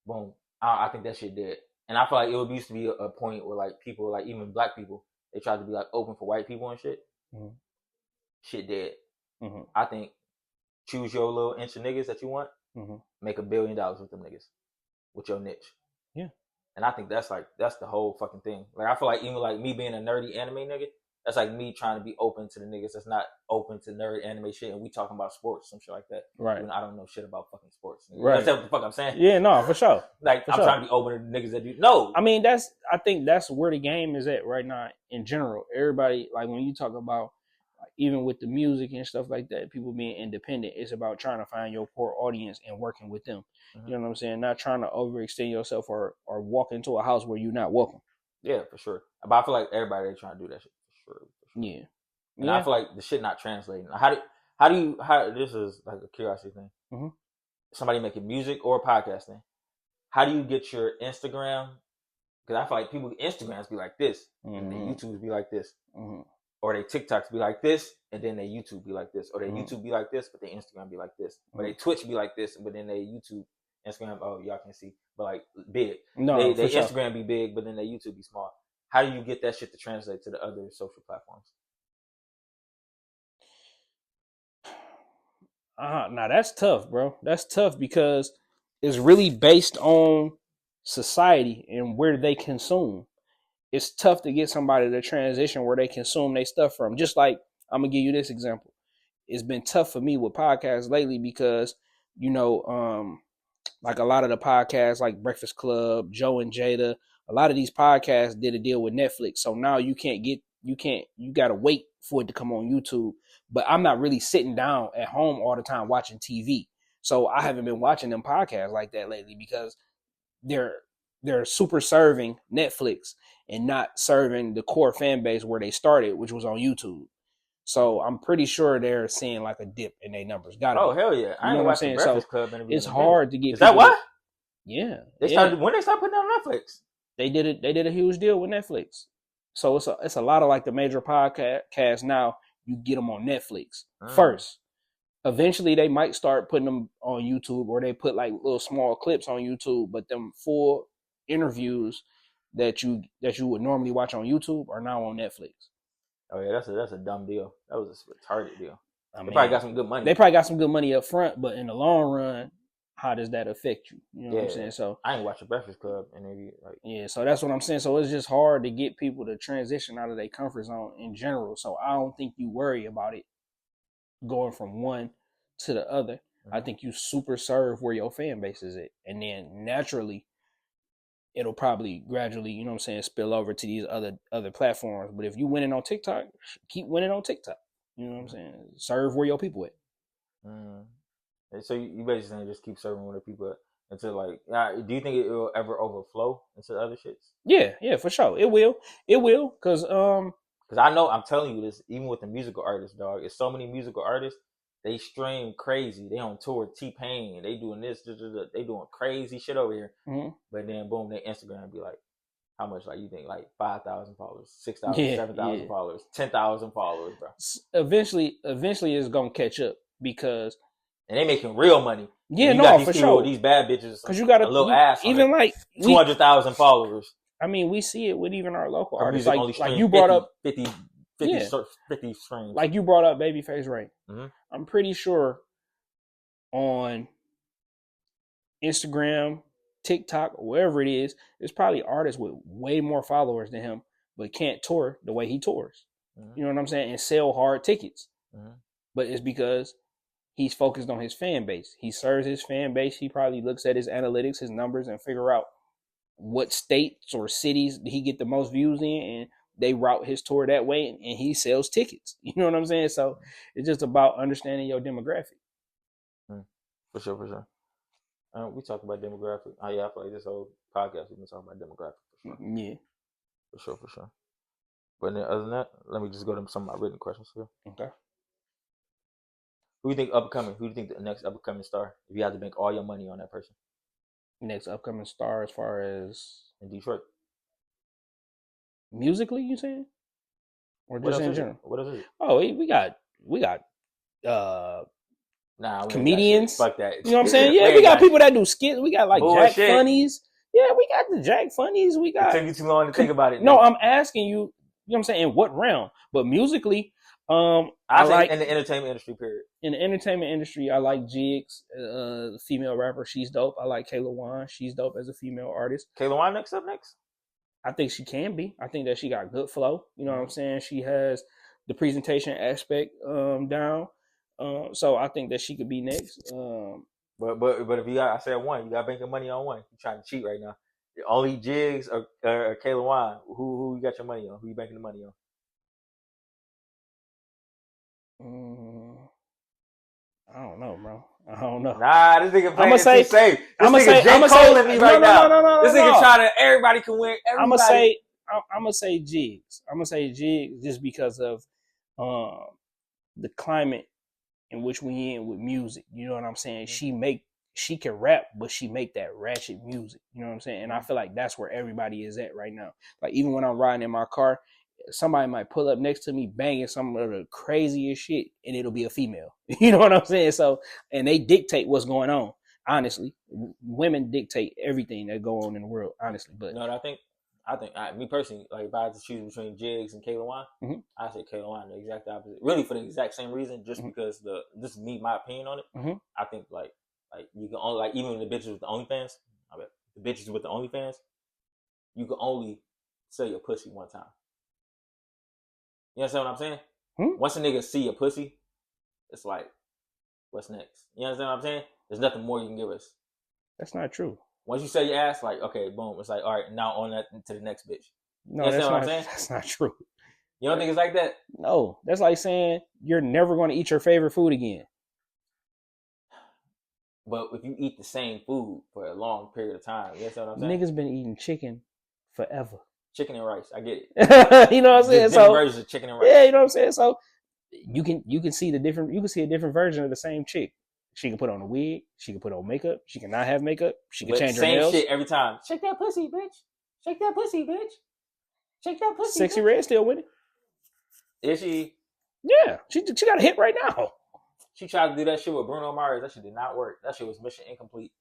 Boom. I think that shit dead. And I feel like it used to be a point where like people, like even black people, they tried to be like open for white people and shit. Mm-hmm. Shit dead. Mm-hmm. I think choose your little inch of niggas that you want. Mm-hmm. Make $1 billion with them niggas, with your niche. Yeah. And I think that's the whole fucking thing. Like I feel like even like me being a nerdy anime nigga, that's like me trying to be open to the niggas that's not open to nerd anime shit, and we talking about sports, some shit like that. Right. Even I don't know shit about fucking sports. Right. That's what the fuck I'm saying. Yeah, no, for sure. Like I'm trying to be open to the niggas that do. No. I mean, I think that's where the game is at right now in general. Everybody, like when you talk about, like, even with the music and stuff like that, people being independent, it's about trying to find your core audience and working with them. Mm-hmm. You know what I'm saying? Not trying to overextend yourself or walk into a house where you're not welcome. Yeah, for sure. But I feel like everybody ain't trying to do that shit. For sure. Yeah. And I feel like the shit not translating. How this is like a curiosity thing. Mm-hmm. Somebody making music or podcasting. How do you get your Instagram? Because I feel like people Instagrams be like this, mm-hmm. and their YouTubes be like this, mm-hmm. or their TikToks be like this, and then their YouTube be like this, or their YouTube be like this, but their Instagram be like this, or their Twitch be like this, but then their YouTube, Instagram, oh y'all can see, but like big. No, their Instagram be big, but then their YouTube be small. How do you get that shit to translate to the other social platforms? Now that's tough, bro. That's tough because it's really based on society and where they consume. It's tough to get somebody to transition where they consume their stuff from. Just like, I'm going to give you this example. It's been tough for me with podcasts lately because, like a lot of the podcasts like Breakfast Club, Joe and Jada, a lot of these podcasts did a deal with Netflix. So now you got to wait for it to come on YouTube. But I'm not really sitting down at home all the time watching TV. So I haven't been watching them podcasts like that lately because they're super serving Netflix and not serving the core fan base where they started, which was on YouTube. So I'm pretty sure they're seeing like a dip in their numbers. Hell yeah! I know what I'm saying. So it's hard to get. Is that what? Yeah. When they started putting it on Netflix. They did a huge deal with Netflix. So it's a lot of like the major podcasts now. You get them on Netflix first. Eventually, they might start putting them on YouTube, or they put like little small clips on YouTube. But them full interviews that you would normally watch on YouTube are now on Netflix. Oh yeah, that's a dumb deal. That was a retarded deal. They probably got some good money. They probably got some good money up front, but in the long run, how does that affect you? You know what I'm saying? So I ain't watch the Breakfast Club interview. So that's what I'm saying. So it's just hard to get people to transition out of their comfort zone in general. So I don't think you worry about it going from one to the other. Mm-hmm. I think you super serve where your fan base is at, and then naturally it'll probably gradually, spill over to these other platforms. But if you winning on TikTok, keep winning on TikTok. You know what I'm saying? Serve where your people at. Mm. So you basically saying just keep serving where the people at until like, do you think it will ever overflow into other shits? Yeah, for sure. It will, because I know, I'm telling you this, even with the musical artists, dog. It's so many musical artists. They stream crazy. They on tour, T-Pain. They doing this. They doing crazy shit over here. Mm-hmm. But then, boom, their Instagram be like, how much? Like, you think like 5,000 followers, 6,000, 7,000 followers, 10,000 followers, bro. Eventually, it's gonna catch up because, and they making real money. Yeah, no, for sure. These bad bitches, because you got a little ass. Even like 200,000 followers. I mean, we see it with even our local artists. Like you brought up 50 streams. Like you brought up Babyface Ray. Mm-hmm. I'm pretty sure on Instagram, TikTok, wherever it is, there's probably artists with way more followers than him, but can't tour the way he tours. Mm-hmm. You know what I'm saying? And sell hard tickets. Mm-hmm. But it's because he's focused on his fan base. He serves his fan base. He probably looks at his analytics, his numbers, and figure out what states or cities he get the most views in, and they route his tour that way, and he sells tickets. You know what I'm saying? So it's just about understanding your demographic. For sure. We talk about demographic. Oh yeah, I feel like this whole podcast we've been talking about demographic for sure. Yeah. For sure. But then other than that, let me just go to some of my written questions here. Okay. Who do you think upcoming? Who do you think the next upcoming star? If you had to bank all your money on that person. Next upcoming star as far as in Detroit. Musically, you saying? Or What just else in is it? general? What else is it? Oh, we got Nah, we ain't got shit. comedians. Fuck that. You know what I'm saying? Yeah, we got people that do skits. We got like bullshit. Jack Funnies. Yeah, we got the Jack Funnies. We got. It took you too long to think about it. No, nigga. I'm asking you. You know what I'm saying? In what realm? But musically, I like in the entertainment industry. Period. In the entertainment industry, I like Jigs, the female rapper. She's dope. I like Kayla Wan. She's dope as a female artist. Kayla Wan next up next. I think she can be. I think that she got good flow. You know what I'm saying? She has the presentation aspect down. So I think that she could be next. But if you got, I said one, you got banking money on one. You're trying to cheat right now. Only Jigs or Kayla Wan. Who you got your money on? Who you banking the money on? I don't know, bro. I don't know. Nah, this nigga playing it too safe. This nigga J. Cole in me right now. No. This nigga trying to, everybody can win. I'm gonna say Jigs. I'm gonna say Jigs just because of the climate in which we in with music. You know what I'm saying? She can rap, but she make that ratchet music. You know what I'm saying? And I feel like that's where everybody is at right now. Like even when I'm riding in my car, somebody might pull up next to me banging some of the craziest shit, and it'll be a female. You know what I'm saying? So, and they dictate what's going on. Honestly, women dictate everything that go on in the world. Honestly, but no, I think me personally, like if I had to choose between Jigs and Kayla Wan, I say Kayla Wan the exact opposite. Really for the exact same reason, just because this is me, my opinion on it. I think like you can only, like, even the bitches with the OnlyFans, the bitches with the OnlyFans, you can only sell your pussy one time. You understand what I'm saying? Once a nigga see your pussy, it's like, what's next? You understand what I'm saying? There's nothing more you can give us. That's not true. Once you sell your ass, like, okay, boom. It's like, all right, now on that to the next bitch. No, you understand what I'm saying? That's not true. You don't think it's like that? No, that's like saying you're never going to eat your favorite food again. But if you eat the same food for a long period of time, you understand what I'm saying? Niggas been eating chicken forever. Chicken and rice, I get it. You know what I'm saying? So versions of chicken and rice. Yeah, you know what I'm saying? So you can see a different version of the same chick. She can put on a wig. She can put on makeup. She can not have makeup. She can change her nails. Same shit every time. Shake that pussy, bitch. Shake that pussy, bitch. Shake that pussy. Sexy Red still with it. Is she? Yeah, she got a hit right now. She tried to do that shit with Bruno Mars. That shit did not work. That shit was mission incomplete.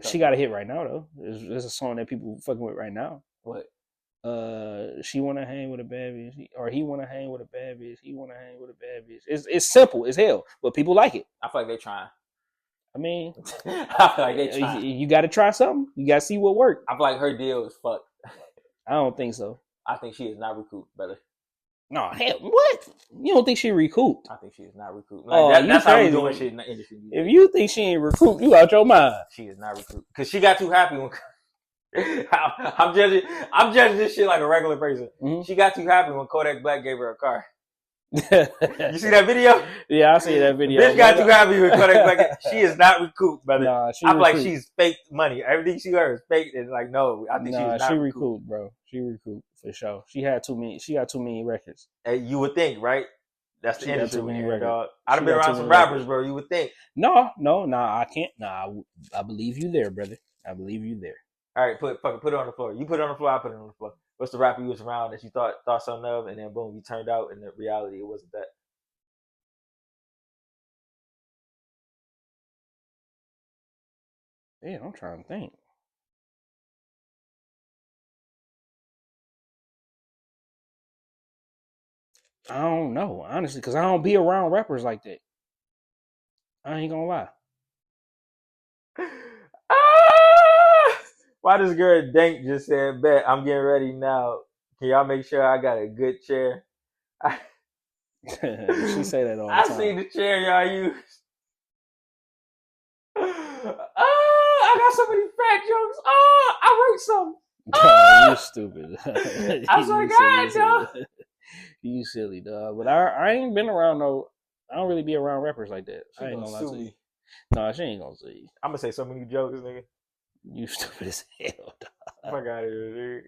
She got a hit right now though. There's a song that people fucking with right now. What? She wanna hang with a bad bitch, or he wanna hang with a bad bitch. He wanna hang with a bad bitch. It's simple as hell, but people like it. I feel like they trying. I mean, I feel like they trying. You got to try something. You got to see what works. I feel like her deal is fucked. I don't think so. I think she is not recouped, brother. No, hell, what? You don't think she recouped? I think she is not recouped. Like, that's how we doing shit in the industry. If you think she ain't recouped, you out your mind. She is not recouped because she got too happy when. I'm judging this shit like a regular person. Mm-hmm. She got too happy when Kodak Black gave her a car. You see that video? Yeah, I see that video. Bitch got too happy with Kodak Black. She is not recouped, brother. Nah, I feel like she's faked money. Everything she got is faked. And like, no, I think she is not recouped, bro. She recouped for sure. She got too many records. Hey, you would think, right? That's the industry when you're dog. I'd have been around some rappers, bro. You would think. No, I can't. Nah, I believe you there, brother. I believe you there. All right, put it on the floor. You put it on the floor. I put it on the floor. What's the rapper you was around that you thought something of, and then boom, you turned out, and in reality, it wasn't that. Yeah, I'm trying to think. I don't know, honestly, because I don't be around rappers like that. I ain't gonna lie. Why this girl Dank just said, bet I'm getting ready now. Can y'all make sure I got a good chair? She say that all the time. I see the chair y'all use. I got so many fat jokes. I wrote some. You stupid. I swear to God, dog. You silly, dog. But I ain't been around no. I don't really be around rappers like that. I ain't gonna lie to you. No, she ain't gonna see you. I'm gonna say so many jokes, nigga. You stupid as hell, dog. Oh my God, dude.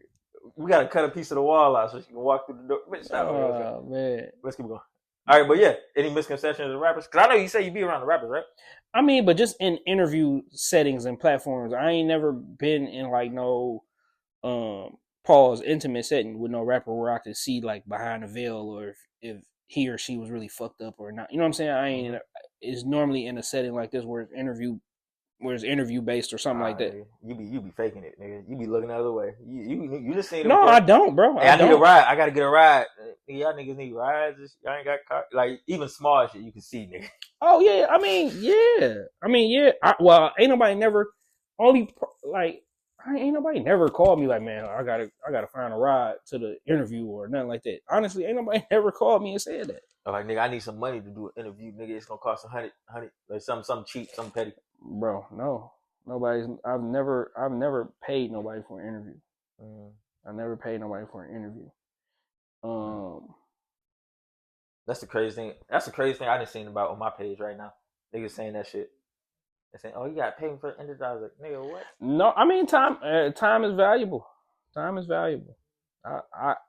We gotta cut a piece of the wall out so she can walk through the door. Bitch, oh man, let's keep going. All right, but yeah, any misconceptions of rappers? Because I know you say you be around the rappers, right? I mean, but just in interview settings and platforms, I ain't never been in like no pause intimate setting with no rapper where I could see like behind the veil or if he or she was really fucked up or not. You know what I'm saying? I ain't. It's normally in a setting like this where it's interview based or something like that. Nigga. You be faking it, nigga. You be looking the other way. You just seen it. No, before. I don't, bro. Hey, I need a ride. I gotta get a ride. Y'all niggas need rides. Y'all ain't got car. Like even small shit you can see, nigga. Oh yeah, I mean yeah. Well, ain't nobody never only like ain't nobody never called me like, man, I gotta find a ride to the interview or nothing like that. Honestly, ain't nobody never called me and said that. Like nigga, I need some money to do an interview, nigga. It's gonna cost $100, like something cheap, something petty. Bro, no, nobody's. I've never paid nobody for an interview. I never paid nobody for an interview. That's the crazy thing. That's the crazy thing I done seen about on my page right now. Niggas saying that shit. They saying, "Oh, you got to pay me for the interview." I was like, "Nigga, what?" No, I mean time is valuable. Time is valuable.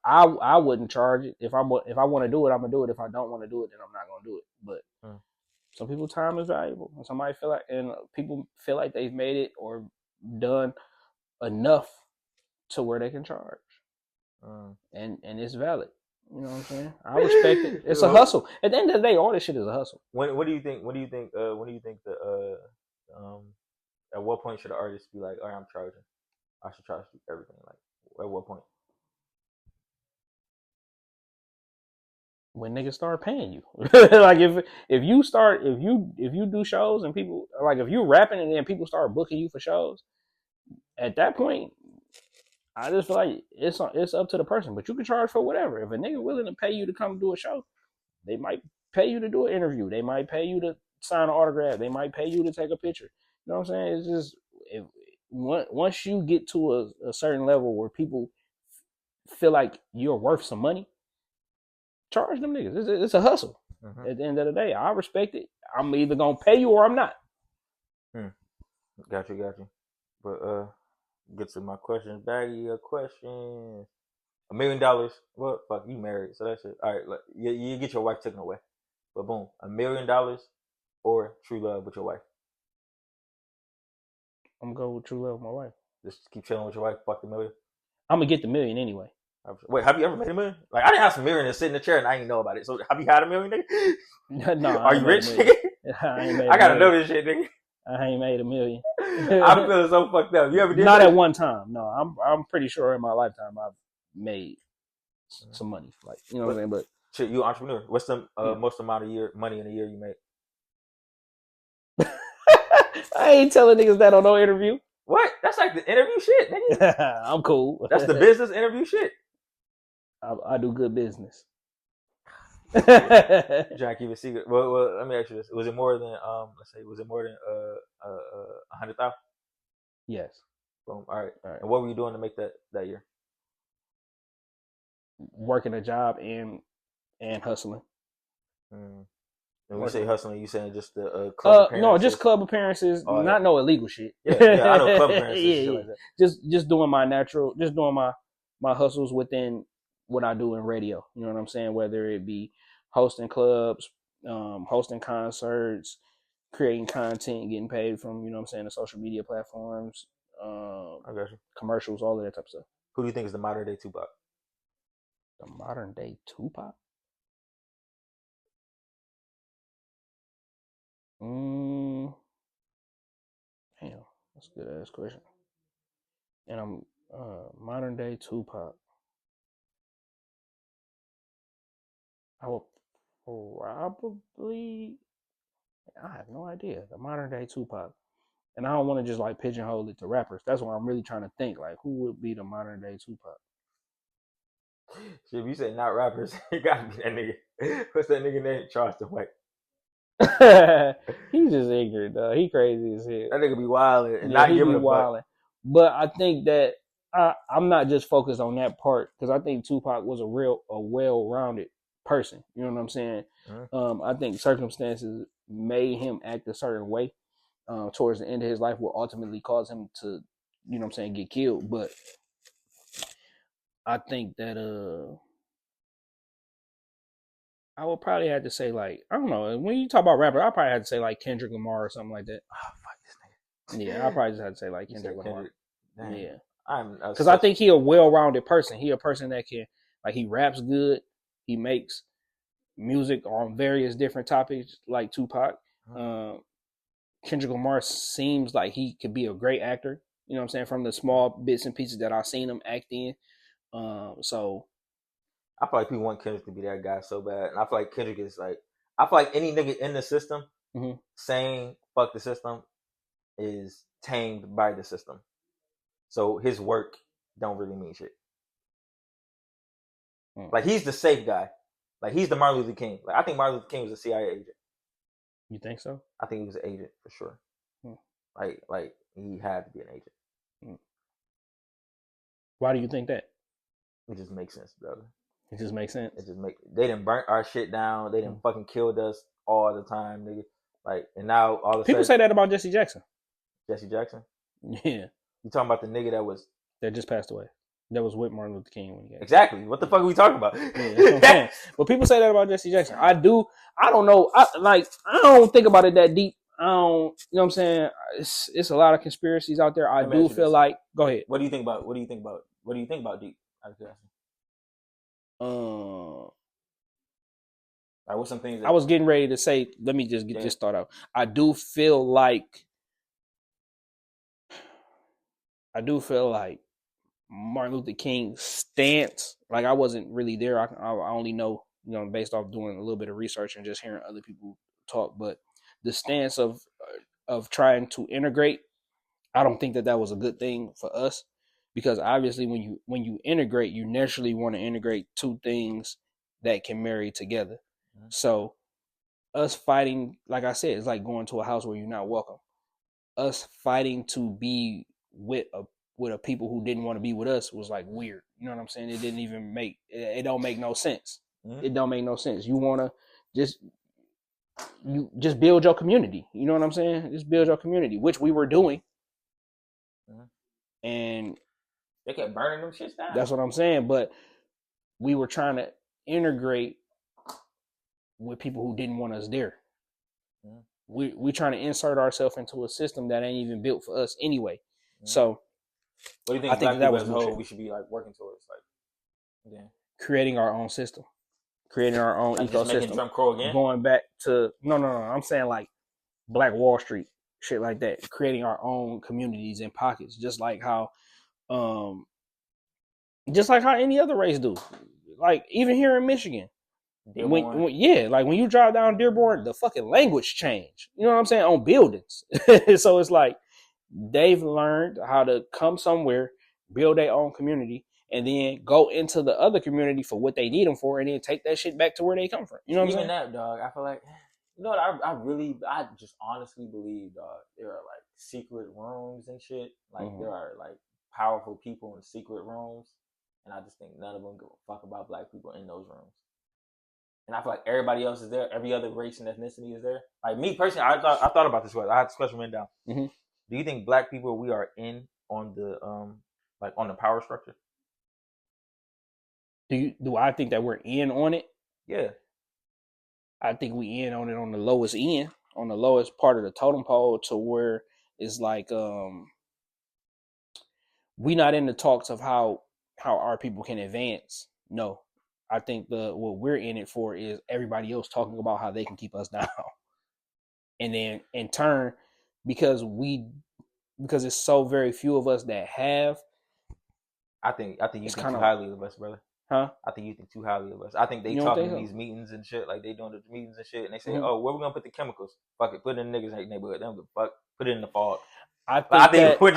I wouldn't charge it if I want to do it. I'm gonna do it. If I don't want to do it, then I'm not gonna do it. But some people time is valuable. And somebody feel like and people feel like they've made it or done enough to where they can charge, and it's valid. You know what I'm saying? I respect it. It's a hustle. At the end of the day, all this shit is a hustle. What do you think? When do you think the at what point should the artist be like, all right, I'm charging. I should charge you everything. Like at what point? When niggas start paying you. Like if you do shows and people like if you rapping and then people start booking you for shows, at that point I just feel like it's up to the person, but you can charge for whatever. If a nigga willing to pay you to come do a show, they might pay you to do an interview. They might pay you to sign an autograph. They might pay you to take a picture. You know what I'm saying? It's just once you get to a certain level where people feel like you're worth some money, charge them niggas. It's a hustle. At the end of the day, I respect it. I'm either gonna pay you or I'm not. Got you. But get to my questions. Baggy your questions. $1 million. Well, fuck, you married, so that's it. All right, look, you get your wife taken away. But boom, $1 million or true love with your wife. I'm gonna go with true love with my wife. Just keep chilling with your wife. Fuck the million. I'm gonna get the $1 million anyway. Wait, have you ever made $1 million? Like I didn't have some million and sit in the chair and I didn't know about it. So have you had $1 million, nigga? No. Are you rich, nigga? I gotta know this shit, nigga. I ain't made $1 million. I'm feeling so fucked up. You ever did Not that? At one time. No, I'm pretty sure in my lifetime I've made some money. Like you know what I'm saying. But shit, you an entrepreneur. What's the most amount of money in a year you make? I ain't telling niggas that on no interview. What? That's like the interview shit, nigga. I'm cool. That's the business interview shit. I do good business. Trying to keep it secret. Well, let me ask you this: was it more than let's say, was it more than 100,000? Yes. Boom. All right. And what were you doing to make that year? Working a job and hustling. And when you say hustling, you saying just the club appearances? No, just club appearances, not no illegal shit. Yeah, I know club appearances. Shit like that. Just doing my natural, just doing my hustles within what I do in radio. You know what I'm saying? Whether it be hosting clubs, hosting concerts, creating content, getting paid from, you know what I'm saying, the social media platforms, I got you. Commercials, all of that type of stuff. Who do you think is the modern day Tupac? The modern day Tupac? Damn, that's a good ass question. And I'm modern day Tupac. I will probably, I have no idea. The modern day Tupac. And I don't want to just like pigeonhole it to rappers. That's why I'm really trying to think, like, who would be the modern day Tupac? Shit, if you say not rappers, it gotta be that nigga. What's that nigga name? Charleston White. He's just ignorant, though. He crazy as hell. That nigga be wilding and not giving a fuck. But I think that I'm not just focused on that part because I think Tupac was a well-rounded person. You know what I'm saying? I think circumstances made him act a certain way towards the end of his life will ultimately cause him to, you know what I'm saying, get killed. But I think that I would probably have to say like I don't know. When you talk about rapper, I probably have to say like Kendrick Lamar or something like that. Oh fuck this nigga. Yeah, I probably just have to say like You Kendrick said Lamar. Kendrick. Damn. Yeah, I'm because I think he a well-rounded person. He a person that can like he raps good. He makes music on various different topics like Tupac. Kendrick Lamar seems like he could be a great actor. You know what I'm saying? From the small bits and pieces that I've seen him act in. So I feel like people want Kendrick to be that guy so bad, and I feel like Kendrick is like, I feel like any nigga in the system saying "fuck the system" is tamed by the system. So his work don't really mean shit. Like he's the safe guy. Like he's the Martin Luther King. Like I think Martin Luther King was a CIA agent. You think so? I think he was an agent for sure. Like he had to be an agent. Why do you think that? It just makes sense, brother. It just makes sense. They didn't burn our shit down. They didn't fucking killed us all the time, nigga. Like, and now all of a people sudden, say that about Jesse Jackson. Jesse Jackson. Yeah. You talking about the nigga that just passed away? That was with Martin Luther King when he got exactly. What the fuck are we talking about? Yeah, but people say that about Jesse Jackson. I don't know. I don't think about it that deep. I don't. You know what I'm saying? It's a lot of conspiracies out there. I do feel like. Go ahead. What do you think about? What do you think about deep? Like what's some things I was getting ready to say? Let me just get this thought out. I do feel like Martin Luther King's stance. Like I wasn't really there. I only know, based off doing a little bit of research and just hearing other people talk. But the stance of trying to integrate, I don't think that was a good thing for us, because obviously when you integrate, you naturally want to integrate two things that can marry together. So us fighting, like I said, it's like going to a house where you're not welcome. Us fighting to be with a people who didn't want to be with us was like weird. You know what I'm saying? It didn't even it don't make no sense. It don't make no sense. You want to just build your community. You know what I'm saying? Just build your community, which we were doing. And they kept burning them shits down. That's what I'm saying. But we were trying to integrate with people who didn't want us there. We trying to insert ourselves into a system that ain't even built for us anyway. So what do you think? I think that was whole we should be like working towards, like creating our own system, creating our own ecosystem. Just making Jim Crow again? Going back to no. I'm saying like Black Wall Street, shit like that. Creating our own communities and pockets, just like how any other race do. Like even here in Michigan. When you drive down Dearborn, the fucking language change. You know what I'm saying? On buildings. So it's like they've learned how to come somewhere, build their own community, and then go into the other community for what they need them for, and then take that shit back to where they come from. You know what I'm saying? Even that, dog. I feel like, you know what? I just honestly believe, dog, there are like secret rooms and shit. Like there are like powerful people in secret rooms, and I just think none of them give a fuck about black people in those rooms. And I feel like everybody else is there. Every other race and ethnicity is there. Like me personally, I thought about this question. I had this question written down. Do you think black people, we are in on the on the power structure? Do I think that we're in on it? Yeah. I think we in on it on the lowest end, on the lowest part of the totem pole, to where it's like we not in the talks of how our people can advance. No. I think what we're in it for is everybody else talking about how they can keep us down. And then in turn, because it's so very few of us that have. I think you think too highly of us, brother. Huh? I think you think too highly of us. I think they talking in these meetings and shit, like they doing the meetings and shit, and they say, "Oh, where we gonna put the chemicals? Fuck it, put it in the niggas' neighborhood. They don't give a fuck. Put it in the fog." I think we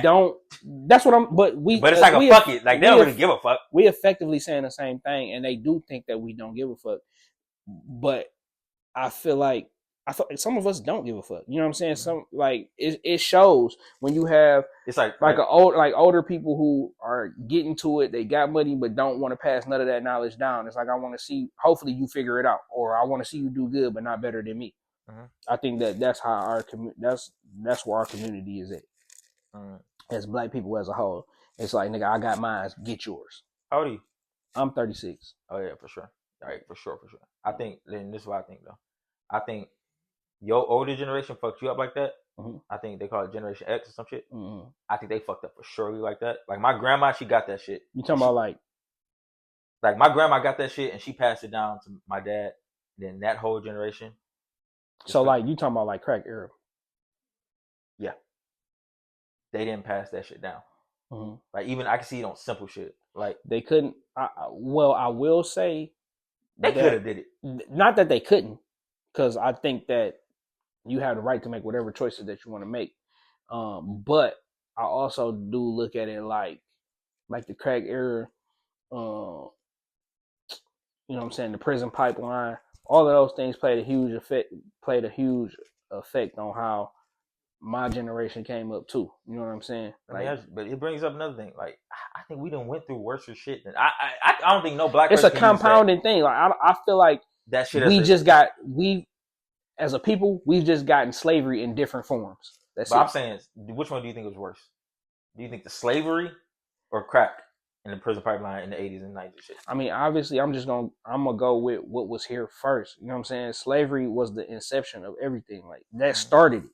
don't. That's what I'm. But it's like a fuck it. Like they don't really give a fuck. We effectively saying the same thing, and they do think that we don't give a fuck. But I feel like some of us don't give a fuck. You know what I'm saying? Some like it shows when you have it's like older people who are getting to it. They got money, but don't want to pass none of that knowledge down. It's like, I want to see. Hopefully, you figure it out, or I want to see you do good, but not better than me. I think that's how that's where our community is at. As black people as a whole, it's like, nigga, I got mine. Get yours. How old are you? I'm 36. Oh yeah, for sure. Right, for sure. I think, then this is what I think though. I think your older generation fucked you up like that. Mm-hmm. I think they call it Generation X or some shit. Mm-hmm. I think they fucked up for surely like that. Like my grandma, she got that shit. You talking about like my grandma got that shit and she passed it down to my dad. Then that whole generation. So like you talking about like crack era? Yeah, they didn't pass that shit down. Mm-hmm. Like even I can see it on simple shit. Like they couldn't. I will say they could have did it. Not that they couldn't, because I think that you have the right to make whatever choices that you want to make. But I also do look at it like the crack era. You know what I'm saying? The prison pipeline. All of those things played a huge effect on how my generation came up too. You know what I'm saying? Like, but it brings up another thing. Like, I think we done went through worse shit than I don't think no black. It's a compounding thing. Like I feel like that shit. As a people, we've just gotten slavery in different forms. But I'm saying, which one do you think was worse? Do you think the slavery or crack in the prison pipeline in the 80s and 90s shit? I mean, obviously, I'm gonna go with what was here first. You know what I'm saying? Slavery was the inception of everything. Like that started it.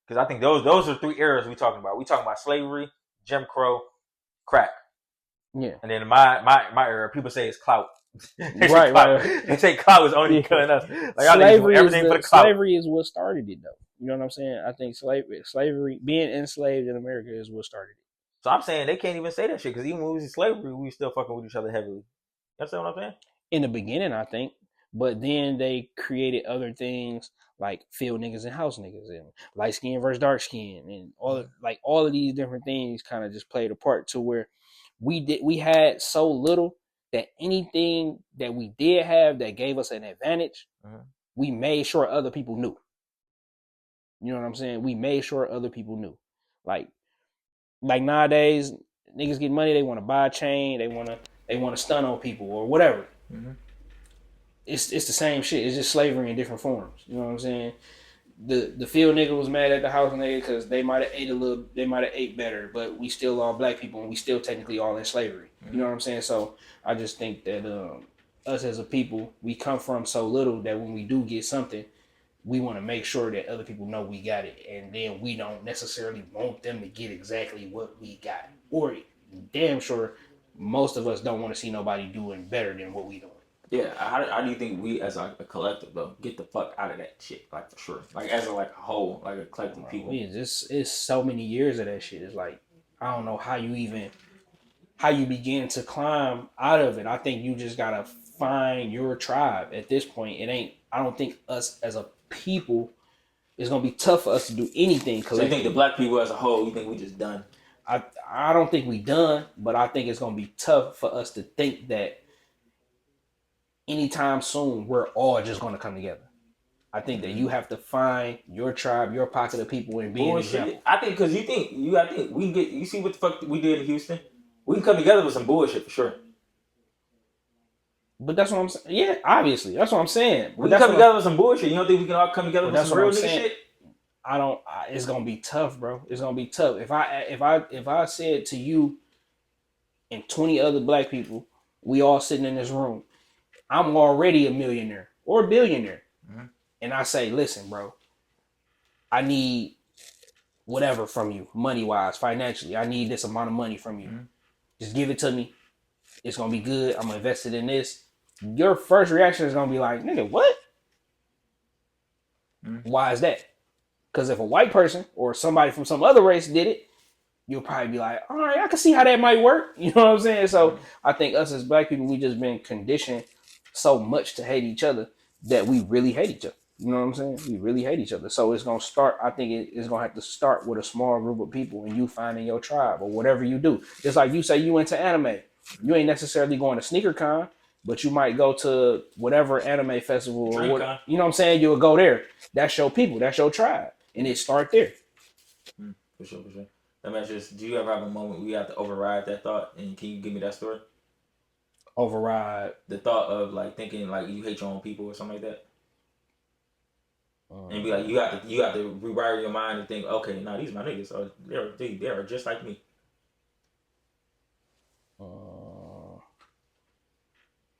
Because I think those are three eras we talking about. We talking about slavery, Jim Crow, crack. Yeah. And then in my era, people say it's clout. Right. They say clout is only killing us. Like slavery everything for the clout. Slavery is what started it, though. You know what I'm saying? I think slavery, being enslaved in America, is what started it. So I'm saying they can't even say that shit because even when we was in slavery, we still fucking with each other heavily. You understand what I'm saying? In the beginning, I think, but then they created other things like field niggas and house niggas and light skin versus dark skin and all of these different things kind of just played a part to where we had so little that anything that we did have that gave us an advantage, we made sure other people knew. You know what I'm saying? We made sure other people knew. Like nowadays, niggas get money, they want to buy a chain, they want to stun on people or whatever. Mm-hmm. It's the same shit. It's just slavery in different forms. You know what I'm saying? The field nigga was mad at the house nigga because they might have ate better, but we still all black people and we still technically all in slavery. Mm-hmm. You know what I'm saying? So I just think that us as a people, we come from so little that when we do get something, we want to make sure that other people know we got it, and then we don't necessarily want them to get exactly what we got. Or damn sure, most of us don't want to see nobody doing better than what we doing. Yeah, how do you think we as a collective though get the fuck out of that shit? Like for sure, like as a whole, like a collective people. It's so many years of that shit. It's like I don't know how you begin to climb out of it. I think you just gotta find your tribe. At this point, I don't think us as a people, it's gonna be tough for us to do anything. So you think the black people as a whole, you think we just done? I don't think we done, but I think it's gonna be tough for us to think that anytime soon we're all just gonna come together. I think that you have to find your tribe, your pocket of people, and be an example. I think because you see what the fuck we did in Houston. We can come together with some bullshit for sure. But that's what I'm saying. Yeah, obviously, that's what I'm saying. We can come together with some bullshit. You don't think we can all come together with some real nigga shit? It's gonna be tough, bro. It's gonna be tough. If I said to you and 20 other black people, we all sitting in this room, I'm already a millionaire or a billionaire, and I say, listen, bro, I need whatever from you, money wise, financially. I need this amount of money from you. Just give it to me. It's gonna be good. I'm gonna invest it in this. Your first reaction is gonna be like, nigga, what? Why is that? Because if a white person or somebody from some other race did it, you'll probably be like, all right, I can see how that might work. You know what I'm saying? So I think us as black people, we just been conditioned so much to hate each other that we really hate each other. You know what I'm saying? We really hate each other. So it's gonna start. I think it's gonna have to start with a small group of people and you finding your tribe or whatever you do. Just like you say, you into anime. You ain't necessarily going to SneakerCon, but you might go to whatever anime festival or what, you know what I'm saying? You'll go there. That's your people. That's your tribe. And it start there. For sure. Let me ask you this. Do you ever have a moment where you have to override that thought? And can you give me that story? Override? The thought of like thinking like you hate your own people or something like that? And be like, you have to rewire your mind and think, okay, no, these are my niggas. So they are just like me.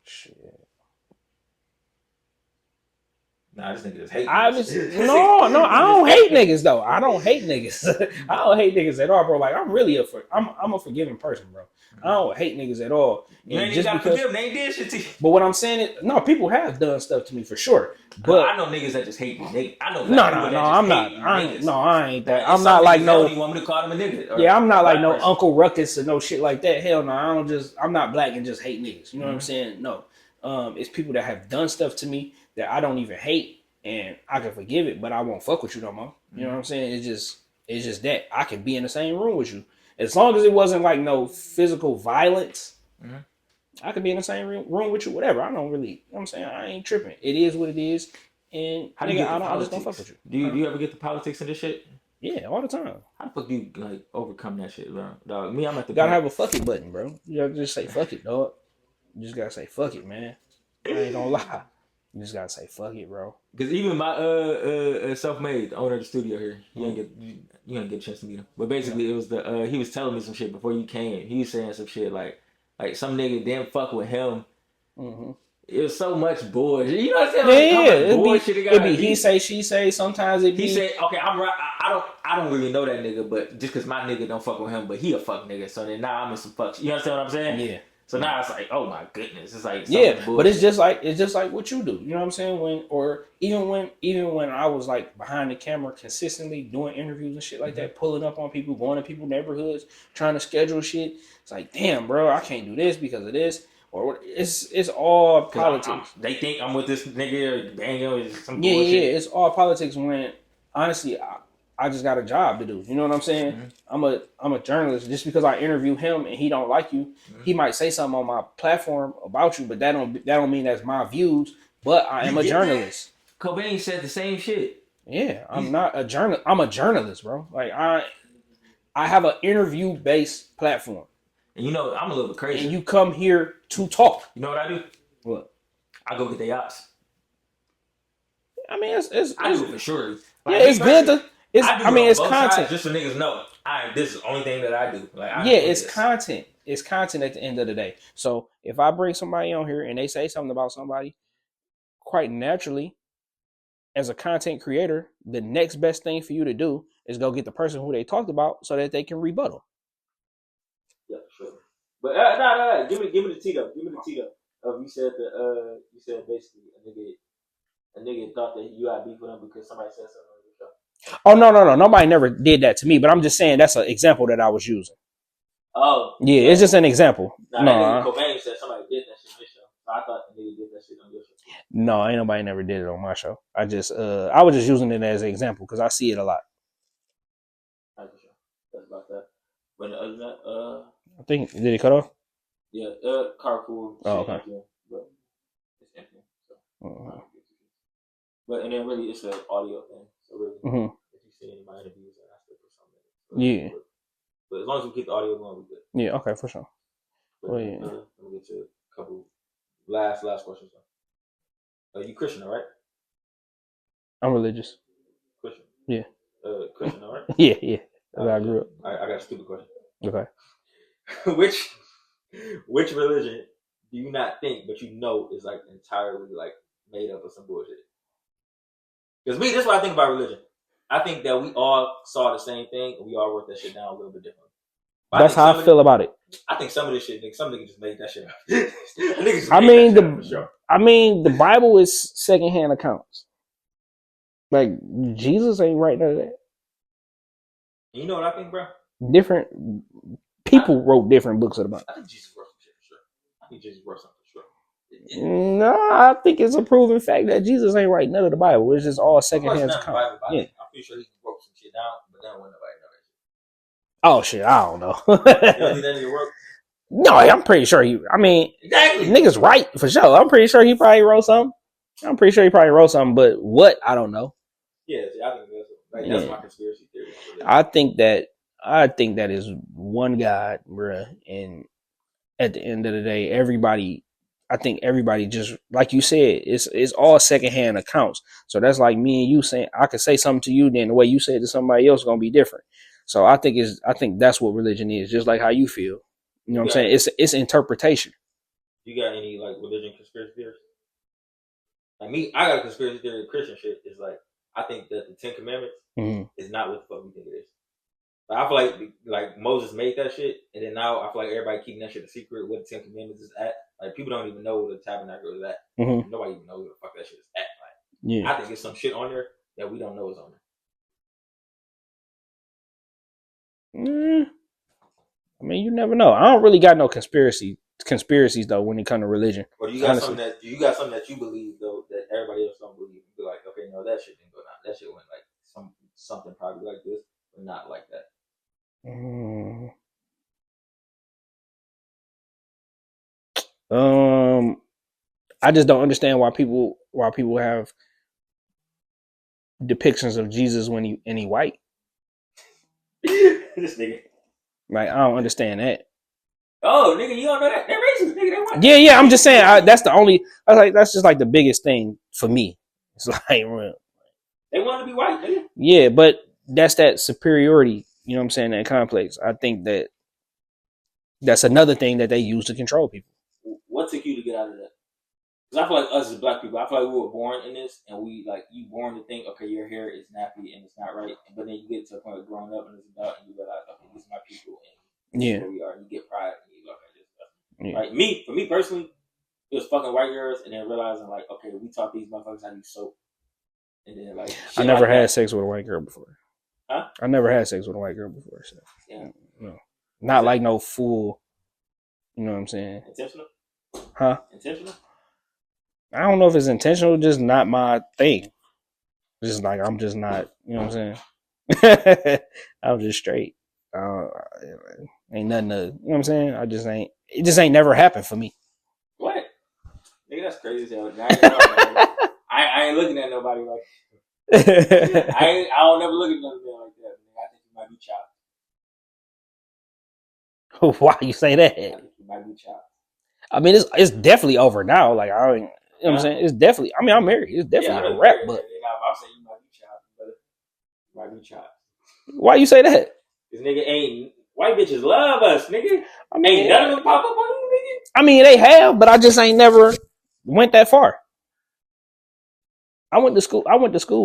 Shit. Nah, this nigga just hate niggas. No, I don't hate niggas though. I don't hate niggas. I don't hate niggas at all, bro. Like I'm really I'm a forgiving person, bro. I don't hate niggas at all. You ain't even got to forgive them. They ain't did shit to you. But what I'm saying is, no, people have done stuff to me for sure. But I know niggas that just hate me. I know. No, I'm not. I ain't that. I'm not like no. You want me to call them a nigga? Yeah, I'm not like no Uncle Ruckus or no shit like that. Hell no, I don't just. I'm not black and just hate niggas. You know what I'm saying? No, it's people that have done stuff to me that I don't even hate, and I can forgive it, but I won't fuck with you no more. You know what I'm saying? It's just that I can be in the same room with you as long as it wasn't like no physical violence. I could be in the same room with you, whatever. I don't really, you know what I'm saying? I ain't tripping. It is what it is. And I just don't fuck with you. Do you ever get the politics and this shit? Yeah, all the time. How the fuck do you like overcome that shit, bro? Dog, me, I'm at the gotta have a fuck it button, bro. You gotta just say fuck it, dog. You just gotta say fuck it, man. I ain't gonna lie. You just gotta say fuck it, bro. Because even my self-made owner of the studio here, you ain't get a chance to meet him. But basically, it was he was telling me some shit before you came. He was saying some shit like some nigga didn't fuck with him. It was so much bullshit. You know what I'm saying? It'd be he say, she say. Sometimes it be. He say, okay, I'm right. I don't really know that nigga, but just because my nigga don't fuck with him, but he a fuck nigga. So then now I'm in some fuck. You understand what I'm saying? Yeah. So now it's like, oh my goodness, it's like but it's just like what you do. You know what I'm saying? Even when I was like behind the camera consistently doing interviews and shit like that, pulling up on people, going to people's neighborhoods, trying to schedule shit. It's like, damn, bro, I can't do this because of this. Or it's all politics. They think I'm with this nigga banging or some bullshit. Yeah, it's all politics when honestly I just got a job to do. You know what I'm saying? I'm a journalist. Just because I interview him and he don't like you, he might say something on my platform about you, but that don't mean that's my views. But I am a journalist. That? Cobain said the same shit. Yeah, I'm not a journalist. I'm a journalist, bro. Like I have an interview based platform. And you know, I'm a little bit crazy. And you come here to talk. You know what I do? What? I go get their ops. I mean, it's I do it for sure. Like, yeah, it's good to. It's content. Just so niggas know, this is the only thing that I do. Like, it's content. It's content at the end of the day. So if I bring somebody on here and they say something about somebody, quite naturally, as a content creator, the next best thing for you to do is go get the person who they talked about so that they can rebuttal. Yeah, sure. But no. Give me the tea though. Give me the tea though. You said basically a nigga thought that you had beef with him because somebody said something on your show. Oh no. Nobody never did that to me, but I'm just saying that's an example that I was using. Oh. Yeah, it's just an example. Nah, Cobain said somebody did that shit on his show. So I thought the nigga did that shit on your show. No, ain't nobody never did it on my show. I was just using it as an example because I see it a lot. That's for sure. That's about that. But other than that, I think did it cut off? Yeah, carpool. Oh, okay. Empty, but it's empty. So. But and then really it's an audio thing. So really, if you see any of my interviews, I ask for something. So, yeah. But as long as we keep the audio going, we good. Yeah. Okay, for sure. But, let me get to a couple last questions. You Christian, all right? I'm religious. Christian. Yeah. Christian, all right? Yeah. I grew up. I got a stupid question. Okay. Which religion do you not think, but you know is like entirely like made up of some bullshit? Because this is what I think about religion. I think that we all saw the same thing and we all wrote that shit down a little bit differently. That's how I feel about it. I think some of this shit, some niggas just made that shit up. I mean, the Bible is secondhand accounts. Like Jesus ain't writing none of that. You know what I think, bro? Different people wrote different books of the Bible. I think Jesus wrote some shit for sure. I think Jesus wrote something for sure. No, I think it's a proven fact that Jesus ain't writing none of the Bible. It's just all secondhand accounts. Yeah. I'm pretty sure he wrote some shit down, but then when nobody knows it. Oh shit, I don't know. You don't think that nigga wrote? No, I'm pretty sure exactly. Niggas right for sure. I'm pretty sure he probably wrote something. But what? I don't know. Yeah, I think that's my conspiracy theory. I think that is one God, bruh. And at the end of the day, everybody just like you said, it's all secondhand accounts. So that's like me and you saying I could say something to you, then the way you say it to somebody else is gonna be different. So I think that's what religion is, just like how you feel. You know what I'm saying? It's interpretation. You got any like religion conspiracy theories? Like me, I got a conspiracy theory of Christian shit. Is like I think that the Ten Commandments is not what the fuck we think it is. But I feel like Moses made that shit, and then now I feel like everybody keeping that shit a secret. What the Ten Commandments is at? Like people don't even know where the tabernacle is at. Nobody even knows where the fuck that shit is at. Like, I think there's some shit on there that we don't know is on there. I mean, you never know. I don't really got no conspiracies though when it comes to religion. Or you got something that you believe though that everybody else don't believe? Be like, okay, no, that shit didn't go down. That shit went like something probably like this, but not like that. I just don't understand why people have depictions of Jesus when he white. This nigga. Like I don't understand that. Oh, nigga, you don't know that? They're racist, nigga. They white. Yeah. I'm just saying that's the only. That's just like the biggest thing for me. It's like they want to be white, nigga. Yeah, but that's that superiority. You know what I'm saying? That complex. I think that's another thing that they use to control people. What took you to get out of that? Because I feel like us as black people, I feel like we were born in this, and we like you born to think, okay, your hair is nappy and it's not right, but then you get to a point of growing up and it's adult, and you realize, okay, these are my people, and this is where we are. And you get pride and you look at this stuff. Yeah. Like for me personally, it was fucking white girls, and then realizing like, okay, we taught these motherfuckers how to use soap, and then like I never had sex with a white girl before. Huh? I never had sex with a white girl before, so yeah, no, not like no full. You know what I'm saying? Intentional? Huh? Intentional? I don't know if it's intentional, just not my thing. Just like I'm just not, you know what I'm saying? I'm just straight. Ain't nothing to, you know what I'm saying? It just ain't never happened for me. What? Nigga, that's crazy as hell. I ain't looking at nobody like I don't never look at nobody like that. I think you might be chopped. Why you say that? I think you might be chopped. I mean, it's definitely over now. Like I don't. You know what I'm saying? It's definitely. I mean, I'm married. It's definitely a wrap. But I'm saying you might be chopped, but you might be chopped. Why you say that? This nigga ain't white bitches love us, nigga. I mean, ain't none of them pop up on you, nigga. I mean, they have, but I just ain't never went that far. I went to school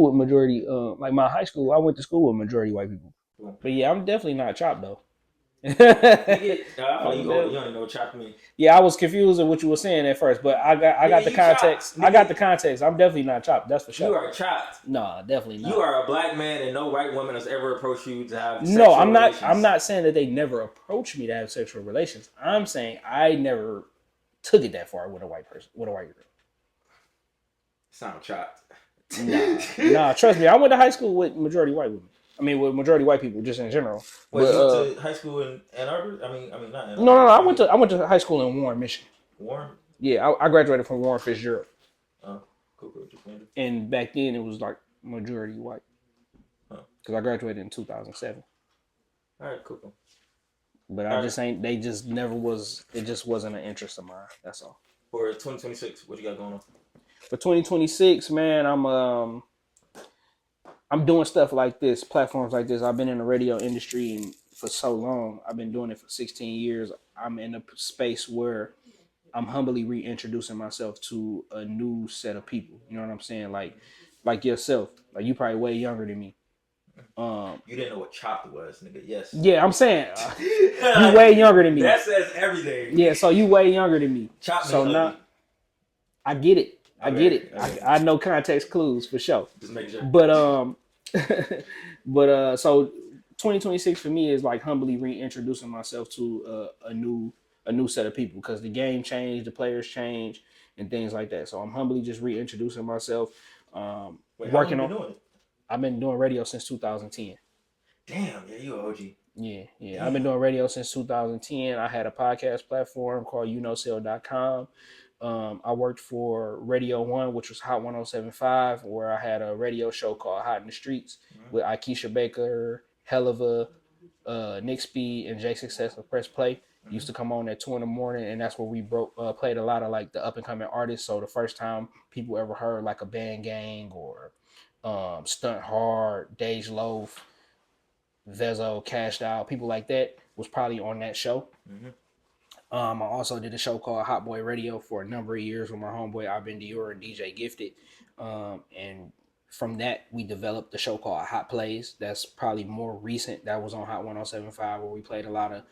with majority. Like my high school, I went to school with majority white people. But yeah, I'm definitely not chopped though. You don't even know what chopped means. Yeah, I was confused at what you were saying at first, but I got the context. I got the context. I'm definitely not chopped. That's for sure. You are chopped. No, definitely not. You are a black man, and no white woman has ever approached you to have. No, I'm not. Relations. I'm not saying that they never approached me to have sexual relations. I'm saying I never took it that far with a white person, with a white girl. Sound chopped. Nah. Trust me. I went to high school with majority white women. I mean, with majority white people, just in general. Wait, you went to high school in Ann Arbor? I mean, not Ann Arbor. No. I went to high school in Warren, Michigan. Warren? Yeah, I graduated from Warren Fitzgerald. Oh, cool. And back then, it was like majority white. Because I graduated in 2007. All right, cool. But I just ain't. They just never was. It just wasn't an interest of mine. That's all. For 2026, what you got going on? For 2026, man, I'm doing stuff like this, platforms like this. I've been in the radio industry for so long. I've been doing it for 16 years. I'm in a space where I'm humbly reintroducing myself to a new set of people. You know what I'm saying? Like yourself. Like you probably way younger than me. You didn't know what chopped was, nigga. Yes. Yeah, I'm saying you way younger than me. That says everything. Yeah, so you way younger than me. Chop so now I get it. I get it. I know context clues for sure. Just make sure. But so 2026 for me is like humbly reintroducing myself to a new set of people because the game changed, the players changed, and things like that. So I'm humbly just reintroducing myself. Working on it. I've been doing radio since 2010. Damn, yeah, you an OG. Yeah. Damn. I've been doing radio since 2010. I had a podcast platform called Uknowcell.com. I worked for Radio 1, which was Hot 107.5, where I had a radio show called Hot in the Streets with Akeisha Baker, Helliva, Nick Speed, and Jay Success of Press Play. Used to come on at 2 a.m, and that's where we played a lot of like the up and coming artists. So the first time people ever heard like a Band Gang or Stunt Hard, Dej Loaf, Vezo, Cashed Out, people like that was probably on that show. I also did a show called Hot Boy Radio for a number of years with my homeboy Ivan Dior and DJ Gifted. And from that, we developed the show called Hot Plays. That's probably more recent. That was on Hot 107.5 where we played a lot of